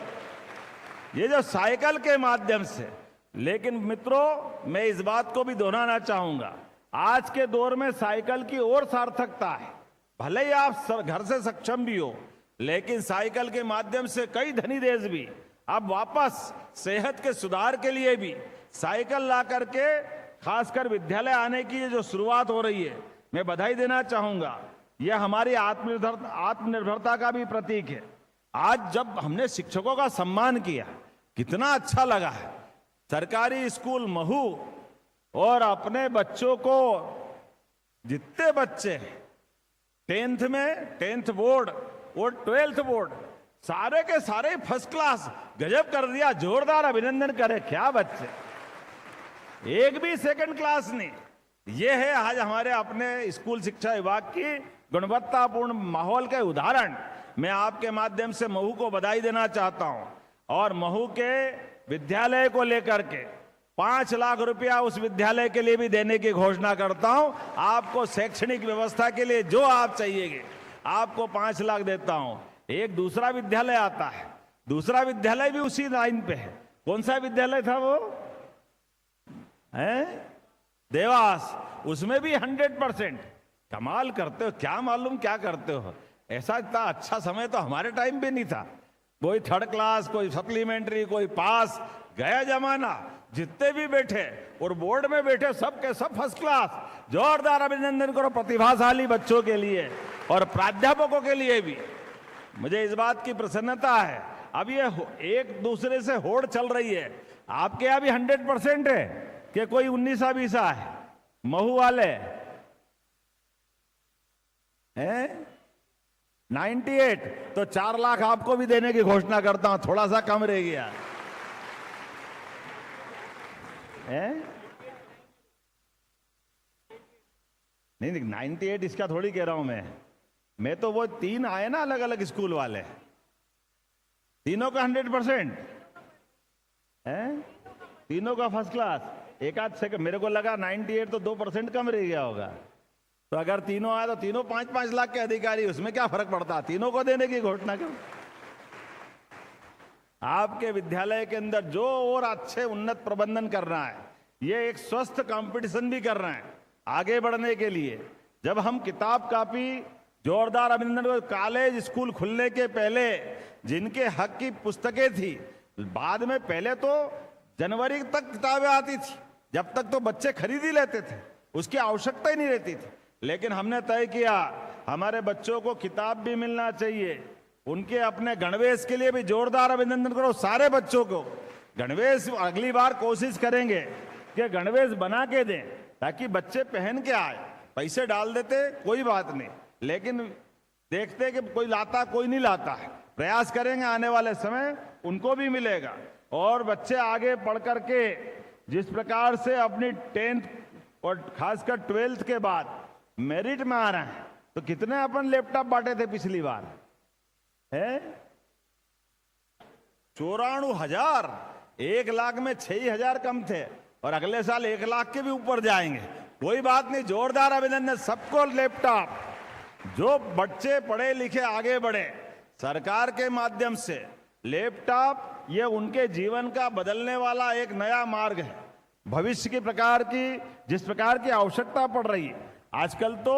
ये जो साइकिल के माध्यम से। लेकिन मित्रों, मैं इस बात को भी दोहराना चाहूंगा, आज के दौर में साइकिल की और सार्थकता है। भले ही आप घर से सक्षम भी हो, लेकिन साइकिल के माध्यम से कई धनी देश भी अब वापस सेहत के सुधार के लिए भी साइकिल ला करके खासकर विद्यालय आने की ये जो शुरुआत हो रही है, मैं बधाई देना चाहूंगा। यह हमारी आत्मनिर्भरता का भी प्रतीक है। आज जब हमने शिक्षकों का सम्मान किया, कितना अच्छा लगा है। सरकारी स्कूल महू और अपने बच्चों को, जितने बच्चे 10th में 10th बोर्ड और 12th बोर्ड, सारे के सारे फर्स्ट क्लास, गजब कर दिया। जोरदार अभिनंदन करें। क्या बच्चे, एक भी सेकंड क्लास नहीं। ये है आज हमारे अपने स्कूल शिक्षा विभाग की गुणवत्तापूर्ण माहौल के उदाहरण। मैं आपके माध्यम से महू को बधाई देना चाहता हूं और महू के विद्यालय को लेकर के 5 लाख रुपया उस विद्यालय के लिए भी देने की घोषणा करता हूं। आपको शैक्षणिक व्यवस्था के लिए जो आप चाहिएगे, आपको 5 लाख देता हूं। एक दूसरा विद्यालय आता है, दूसरा विद्यालय भी उसी लाइन पे है। कौन सा विद्यालय था वो? है देवास, उसमें भी 100%। कमाल करते हो, क्या मालूम क्या करते हो। ऐसा इतना अच्छा समय तो हमारे टाइम पे नहीं था। कोई 3rd क्लास, कोई सप्लीमेंट्री, कोई पास, गया जमाना। जितने भी बैठे और बोर्ड में बैठे सब के सब फर्स्ट क्लास। जोरदार अभिनंदन करो प्रतिभाशाली बच्चों के लिए और प्राध्यापकों के लिए भी। मुझे इस बात की प्रसन्नता है। अब ये एक दूसरे से होड़ चल रही है। आपके यहाँ भी 100% है कि कोई 19-20 है? महू वाले हैं 98, तो 4 लाख आपको भी देने की घोषणा करता हूं। थोड़ा सा कम रह गया है? नहीं 98 इसका थोड़ी कह रहा हूं मैं तो वो 3 आए ना अलग अलग स्कूल वाले, तीनों का 100% है, तीनों का फर्स्ट क्लास। एक आध सेकंड मेरे को लगा 98 तो 2% कम रह गया होगा। तो अगर तीनों आए तो तीनों 5-5 लाख के अधिकारी, उसमें क्या फर्क पड़ता? तीनों को देने की घोषणा करो। आपके विद्यालय के अंदर जो और अच्छे उन्नत प्रबंधन कर रहा है, ये एक स्वस्थ कंपटीशन भी कर रहे हैं आगे बढ़ने के लिए। जब हम किताब कापी, जोरदार अभिनंदन। कॉलेज स्कूल खुलने के पहले जिनके हक की पुस्तकें थी, बाद में पहले तो जनवरी तक किताबें आती थी, जब तक तो बच्चे खरीद ही लेते थे, उसकी आवश्यकता ही नहीं रहती थी। लेकिन हमने तय किया हमारे बच्चों को किताब भी मिलना चाहिए, उनके अपने गणवेश के लिए भी जोरदार अभिनंदन करो सारे बच्चों को। गणवेश अगली बार कोशिश करेंगे कि गणवेश बना के दें ताकि बच्चे पहन के आए। पैसे डाल देते कोई बात नहीं, लेकिन देखते कि कोई लाता कोई नहीं लाता है। प्रयास करेंगे आने वाले समय उनको भी मिलेगा। और बच्चे आगे पढ़ करके जिस प्रकार से अपनी 10th और खासकर 12th के बाद मेरिट में आ रहे हैं, तो कितने अपन लैपटॉप बांटे थे पिछली बार? है 94,000। 1 लाख में 6,000 कम थे और अगले साल 1 लाख के भी ऊपर जाएंगे। कोई बात नहीं, जोरदार अभिनंदन सबको लैपटॉप। जो बच्चे पढ़े लिखे आगे बढ़े, सरकार के माध्यम से लैपटॉप ये उनके जीवन का बदलने वाला एक नया मार्ग है। भविष्य की प्रकार की जिस प्रकार की आवश्यकता पड़ रही है, आजकल तो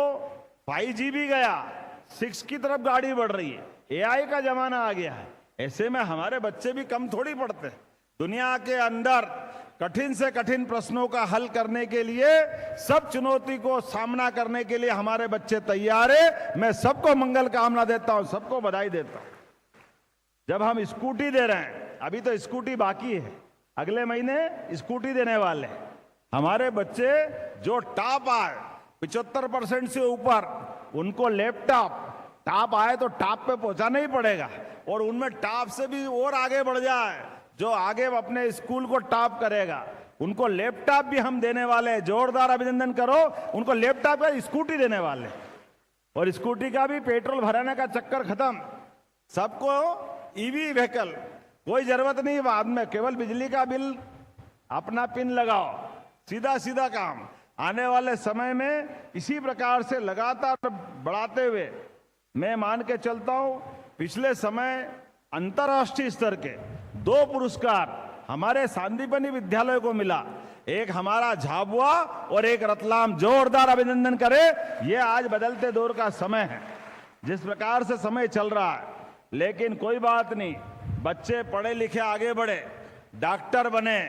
5G भी गया, 6 की तरफ गाड़ी बढ़ रही है, AI का जमाना आ गया है। ऐसे में हमारे बच्चे भी कम थोड़ी पढ़ते हैं। दुनिया के अंदर कठिन से कठिन प्रश्नों का हल करने के लिए, सब चुनौती को सामना करने के लिए हमारे बच्चे तैयार है। मैं सबको मंगल कामना देता हूं, सबको बधाई देता हूं। जब हम स्कूटी दे रहे हैं, अभी तो स्कूटी बाकी है, अगले महीने स्कूटी देने वाले हैं। हमारे बच्चे जो टॉप आए 75% से ऊपर, उनको लैपटॉप टॉप आए तो टॉप पे पहुंचाना ही पड़ेगा, और उनमें टॉप से भी और आगे बढ़ जाए, जो आगे अपने स्कूल को टॉप करेगा, उनको लैपटॉप भी हम देने वाले हैं। जोरदार अभिनंदन करो, उनको लैपटॉप का स्कूटी देने वाले। और स्कूटी का भी पेट्रोल भराने का चक्कर खत्म, सबको ईवी व्हीकल, कोई जरूरत नहीं बाद में, केवल बिजली का बिल अपना पिन लगाओ, सीधा सीधा काम। आने वाले समय में इसी प्रकार से लगातार बढ़ाते हुए मैं मान के चलता हूं। पिछले समय अंतर्राष्ट्रीय स्तर के 2 पुरस्कार हमारे सांदीपनि विद्यालय को मिला, एक हमारा झाबुआ और एक रतलाम। जोरदार अभिनंदन करें। यह आज बदलते दौर का समय है, जिस प्रकार से समय चल रहा है, लेकिन कोई बात नहीं, बच्चे पढ़े लिखे आगे बढ़े, डॉक्टर बने,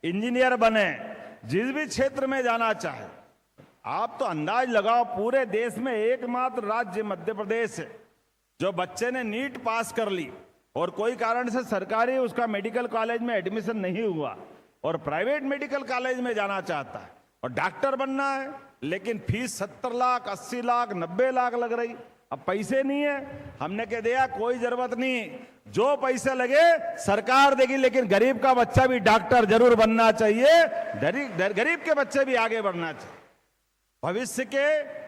इंजीनियर बने, जिस भी क्षेत्र में जाना चाहे। आप तो अंदाज लगाओ, पूरे देश में एकमात्र राज्य मध्य प्रदेश है जो बच्चे ने नीट पास कर ली और कोई कारण से सरकारी उसका मेडिकल कॉलेज में एडमिशन नहीं हुआ और प्राइवेट मेडिकल कॉलेज में जाना चाहता है और डॉक्टर बनना है, लेकिन फीस 70 लाख, 80 लाख, 90 लाख लग रही। अब पैसे नहीं है, हमने कह दिया कोई जरूरत नहीं, जो पैसे लगे सरकार देगी, लेकिन गरीब का बच्चा भी डॉक्टर जरूर बनना चाहिए, गरीब के बच्चे भी आगे बढ़ना चाहिए। भविष्य के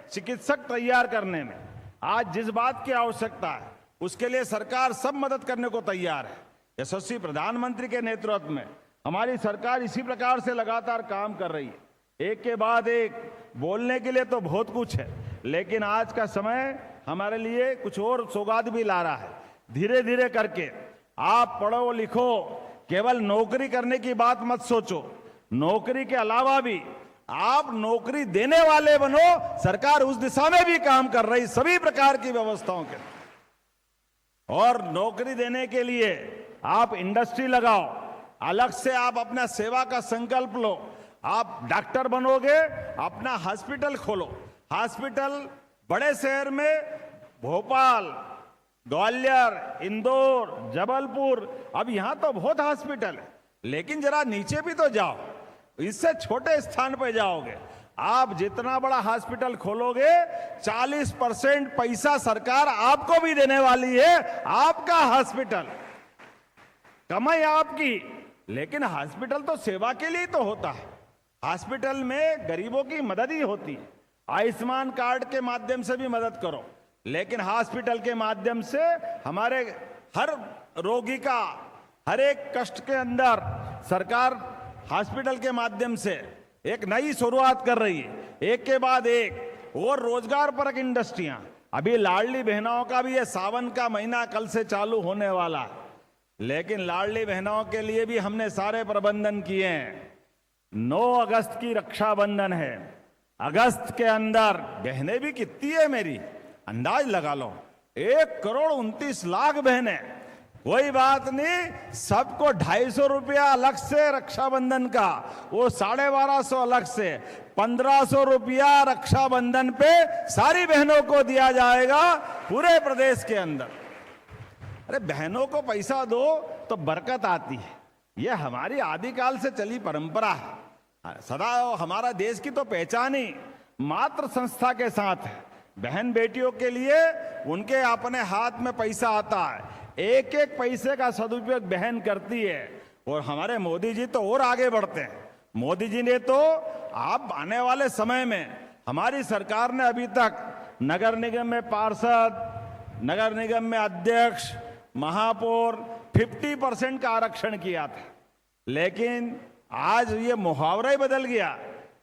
चिकित्सक तैयार करने में आज जिस बात की आवश्यकता है उसके लिए सरकार सब मदद करने को तैयार है। यशस्वी प्रधानमंत्री के नेतृत्व में हमारी सरकार इसी प्रकार से लगातार काम कर रही है। एक के बाद एक बोलने के लिए तो बहुत कुछ है, लेकिन आज का समय हमारे लिए कुछ और सौगात भी ला रहा है। धीरे धीरे करके आप पढ़ो लिखो, केवल नौकरी करने की बात मत सोचो, नौकरी के अलावा भी आप नौकरी देने वाले बनो। सरकार उस दिशा में भी काम कर रही, सभी प्रकार की व्यवस्थाओं के। और नौकरी देने के लिए आप इंडस्ट्री लगाओ, अलग से आप अपना सेवा का संकल्प लो। आप डॉक्टर बनोगे, अपना हॉस्पिटल खोलो। हॉस्पिटल बड़े शहर में भोपाल, ग्वालियर, इंदौर, जबलपुर, अब यहां तो बहुत हॉस्पिटल है, लेकिन जरा नीचे भी तो जाओ, इससे छोटे स्थान पे जाओगे। आप जितना बड़ा हॉस्पिटल खोलोगे 40% पैसा सरकार आपको भी देने वाली है। आपका हॉस्पिटल, कमाई आपकी, लेकिन हॉस्पिटल तो सेवा के लिए तो होता है। हॉस्पिटल में गरीबों की मदद ही होती है। आयुष्मान कार्ड के माध्यम से भी मदद करो, लेकिन हॉस्पिटल के माध्यम से हमारे हर रोगी का हर एक कष्ट के अंदर सरकार हॉस्पिटल के माध्यम से एक नई शुरुआत कर रही है। एक के बाद एक और रोजगार परक इंडस्ट्रियां। अभी लाडली बहनों का भी ये सावन का महीना कल से चालू होने वाला है, लेकिन लाडली बहनों के लिए भी हमने सारे प्रबंधन किए हैं। 9 अगस्त की रक्षाबंधन है, अगस्त के अंदर बहनें भी कितनी है मेरी, अंदाज लगा लो, 1,29,00,000 बहनें। कोई बात नहीं, सबको 250 रुपया अलग से रक्षाबंधन का, वो 1250 अलग से, 1500 रुपया रक्षाबंधन पे सारी बहनों को दिया जाएगा पूरे प्रदेश के अंदर। अरे बहनों को पैसा दो तो बरकत आती है, ये हमारी आदिकाल से चली परंपरा है। सदा हमारा देश की तो पहचान ही मातृ संस्था के साथ है। बहन बेटियों के लिए उनके अपने हाथ में पैसा आता है, एक एक पैसे का सदुपयोग बहन करती है। और हमारे मोदी जी तो और आगे बढ़ते हैं। मोदी जी ने तो आप आने वाले समय में, हमारी सरकार ने अभी तक नगर निगम में पार्षद, नगर निगम में अध्यक्ष, महापौर 50% का आरक्षण किया था, लेकिन आज ये मुहावरा ही बदल गया।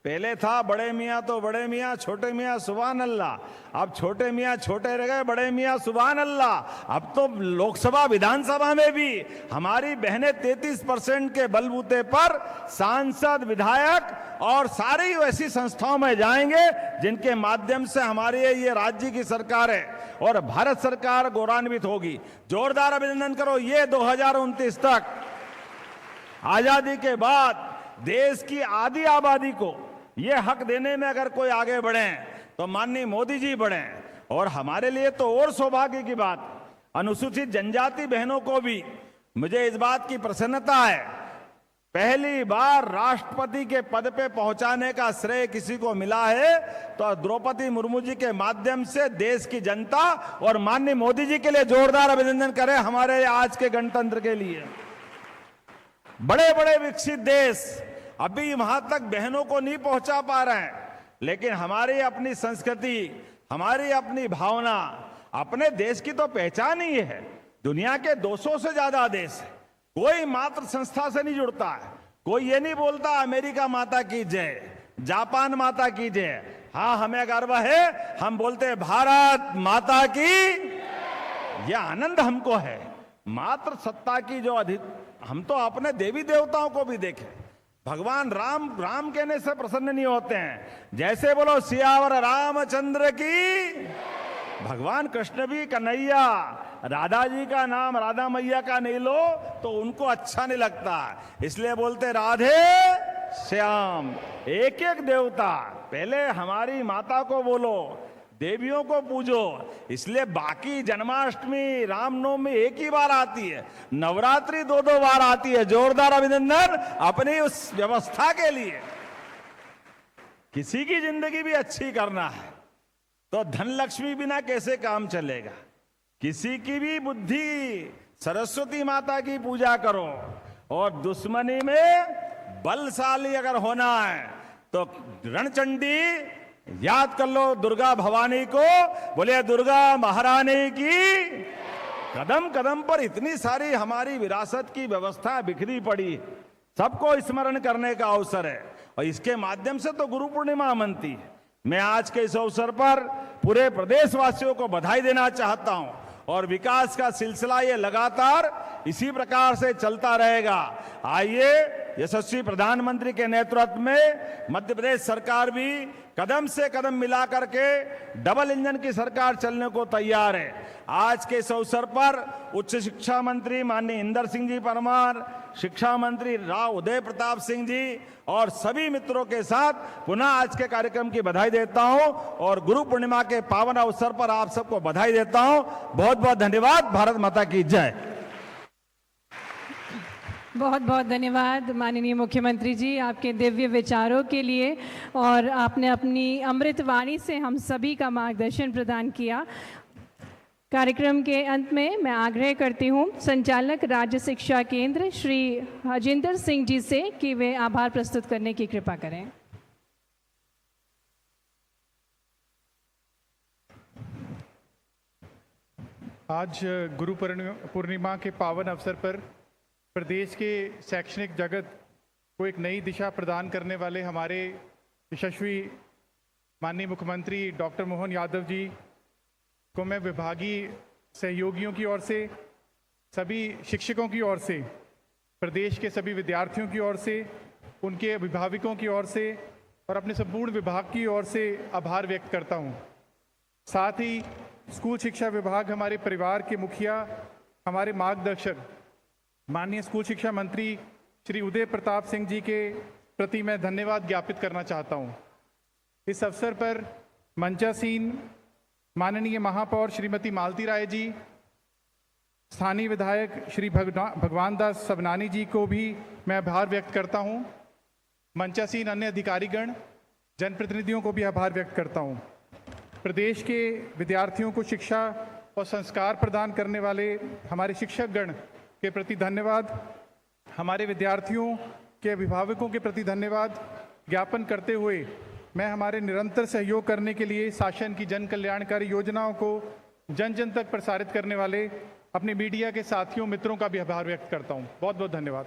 पहले था बड़े मियाँ तो बड़े मियाँ, छोटे मियाँ सुभान अल्लाह। अब छोटे मियाँ छोटे रह गए, बड़े मियाँ सुभान अल्लाह। अब तो लोकसभा विधानसभा में भी हमारी बहनें 33% के बलबूते पर सांसद, विधायक और सारी वैसी संस्थाओं में जाएंगे जिनके माध्यम से हमारे ये राज्य की सरकार है और भारत सरकार गौरवान्वित होगी। जोरदार अभिनंदन करो। ये 2029 तक आजादी के बाद देश की आधी आबादी को ये हक देने में अगर कोई आगे बढ़े तो माननीय मोदी जी बढ़े। और हमारे लिए तो और सौभाग्य की बात, अनुसूचित जनजाति बहनों को भी मुझे इस बात की प्रसन्नता है, पहली बार राष्ट्रपति के पद पे पहुंचाने का श्रेय किसी को मिला है तो द्रौपदी मुर्मू जी के माध्यम से देश की जनता और माननीय मोदी जी के लिए जोरदार अभिनंदन करें हमारे आज के गणतंत्र के लिए। बड़े बड़े विकसित देश अभी वहां तक बहनों को नहीं पहुंचा पा रहे हैं, लेकिन हमारी अपनी संस्कृति, हमारी अपनी भावना, अपने देश की तो पहचान ही है। दुनिया के 200 से ज्यादा देश है, कोई मातृ संस्था से नहीं जुड़ता है। कोई ये नहीं बोलता अमेरिका माता की जय, जापान माता की जय। हाँ, हमें गर्व है, हम बोलते भारत माता की। यह आनंद हमको है मातृ सत्ता की जो हम तो अपने देवी देवताओं को भी देखें, भगवान राम राम कहने से प्रसन्न नहीं होते हैं। जैसे बोलो सियावर रामचंद्र की, भगवान कृष्ण भी कन्हैया, राधा जी का नाम राधा मैया का नहीं लो तो उनको अच्छा नहीं लगता, इसलिए बोलते राधे श्याम। एक एक देवता, पहले हमारी माता को बोलो, देवियों को पूजो, इसलिए बाकी जन्माष्टमी रामनवमी एक ही बार आती है, नवरात्रि दो दो बार आती है। जोरदार अभिनंदन अपनी उस व्यवस्था के लिए। किसी की जिंदगी भी अच्छी करना है तो धन लक्ष्मी बिना कैसे काम चलेगा। किसी की भी बुद्धि, सरस्वती माता की पूजा करो, और दुश्मनी में बलशाली अगर होना है तो रणचंडी याद कर लो, दुर्गा भवानी को, बोले दुर्गा महारानी की। कदम कदम पर इतनी सारी हमारी विरासत की व्यवस्था बिखरी पड़ी, सबको स्मरण करने का अवसर है, और इसके माध्यम से तो गुरु पूर्णिमा मनती है। मैं आज के इस अवसर पर पूरे प्रदेशवासियों को बधाई देना चाहता हूं, और विकास का सिलसिला ये लगातार इसी प्रकार से चलता रहेगा। आइए, यशस्वी प्रधानमंत्री के नेतृत्व में मध्य प्रदेश सरकार भी कदम से कदम मिला करके डबल इंजन की सरकार चलने को तैयार है। आज के इस अवसर पर उच्च शिक्षा मंत्री माननीय इंदर सिंह जी परमार, शिक्षा मंत्री राव उदय प्रताप सिंह जी और सभी मित्रों के साथ पुनः आज के कार्यक्रम की बधाई देता हूं, और गुरु पूर्णिमा के पावन अवसर पर आप सबको बधाई देता हूं। बहुत बहुत धन्यवाद। भारत माता की जय। बहुत बहुत धन्यवाद माननीय मुख्यमंत्री जी आपके दिव्य विचारों के लिए, और आपने अपनी अमृत वाणी से हम सभी का मार्गदर्शन प्रदान किया। कार्यक्रम के अंत में मैं आग्रह करती हूँ संचालक राज्य शिक्षा केंद्र श्री हजिंदर सिंह जी से कि वे आभार प्रस्तुत करने की कृपा करें। आज गुरु पूर्णिमा के पावन अवसर पर प्रदेश के शैक्षणिक जगत को एक नई दिशा प्रदान करने वाले हमारे यशस्वी माननीय मुख्यमंत्री डॉक्टर मोहन यादव जी को मैं विभागीय सहयोगियों की ओर से, सभी शिक्षकों की ओर से, प्रदेश के सभी विद्यार्थियों की ओर से, उनके अभिभावकों की ओर से और अपने संपूर्ण विभाग की ओर से आभार व्यक्त करता हूं। साथ ही स्कूल शिक्षा विभाग, हमारे परिवार के मुखिया, हमारे मार्गदर्शक माननीय स्कूल शिक्षा मंत्री श्री उदय प्रताप सिंह जी के प्रति मैं धन्यवाद ज्ञापित करना चाहता हूं। इस अवसर पर मंचासीन माननीय महापौर श्रीमती मालती राय जी, स्थानीय विधायक श्री भगवान दास सबनानी जी को भी मैं आभार व्यक्त करता हूं। मंचासीन अन्य अधिकारीगण, जनप्रतिनिधियों को भी आभार व्यक्त करता हूं। प्रदेश के विद्यार्थियों को शिक्षा और संस्कार प्रदान करने वाले हमारे शिक्षकगण के प्रति धन्यवाद, हमारे विद्यार्थियों के अभिभावकों के प्रति धन्यवाद ज्ञापन करते हुए मैं हमारे निरंतर सहयोग करने के लिए शासन की जन कल्याणकारी योजनाओं को जन जन तक प्रसारित करने वाले अपने मीडिया के साथियों, मित्रों का भी आभार व्यक्त करता हूं। बहुत बहुत धन्यवाद।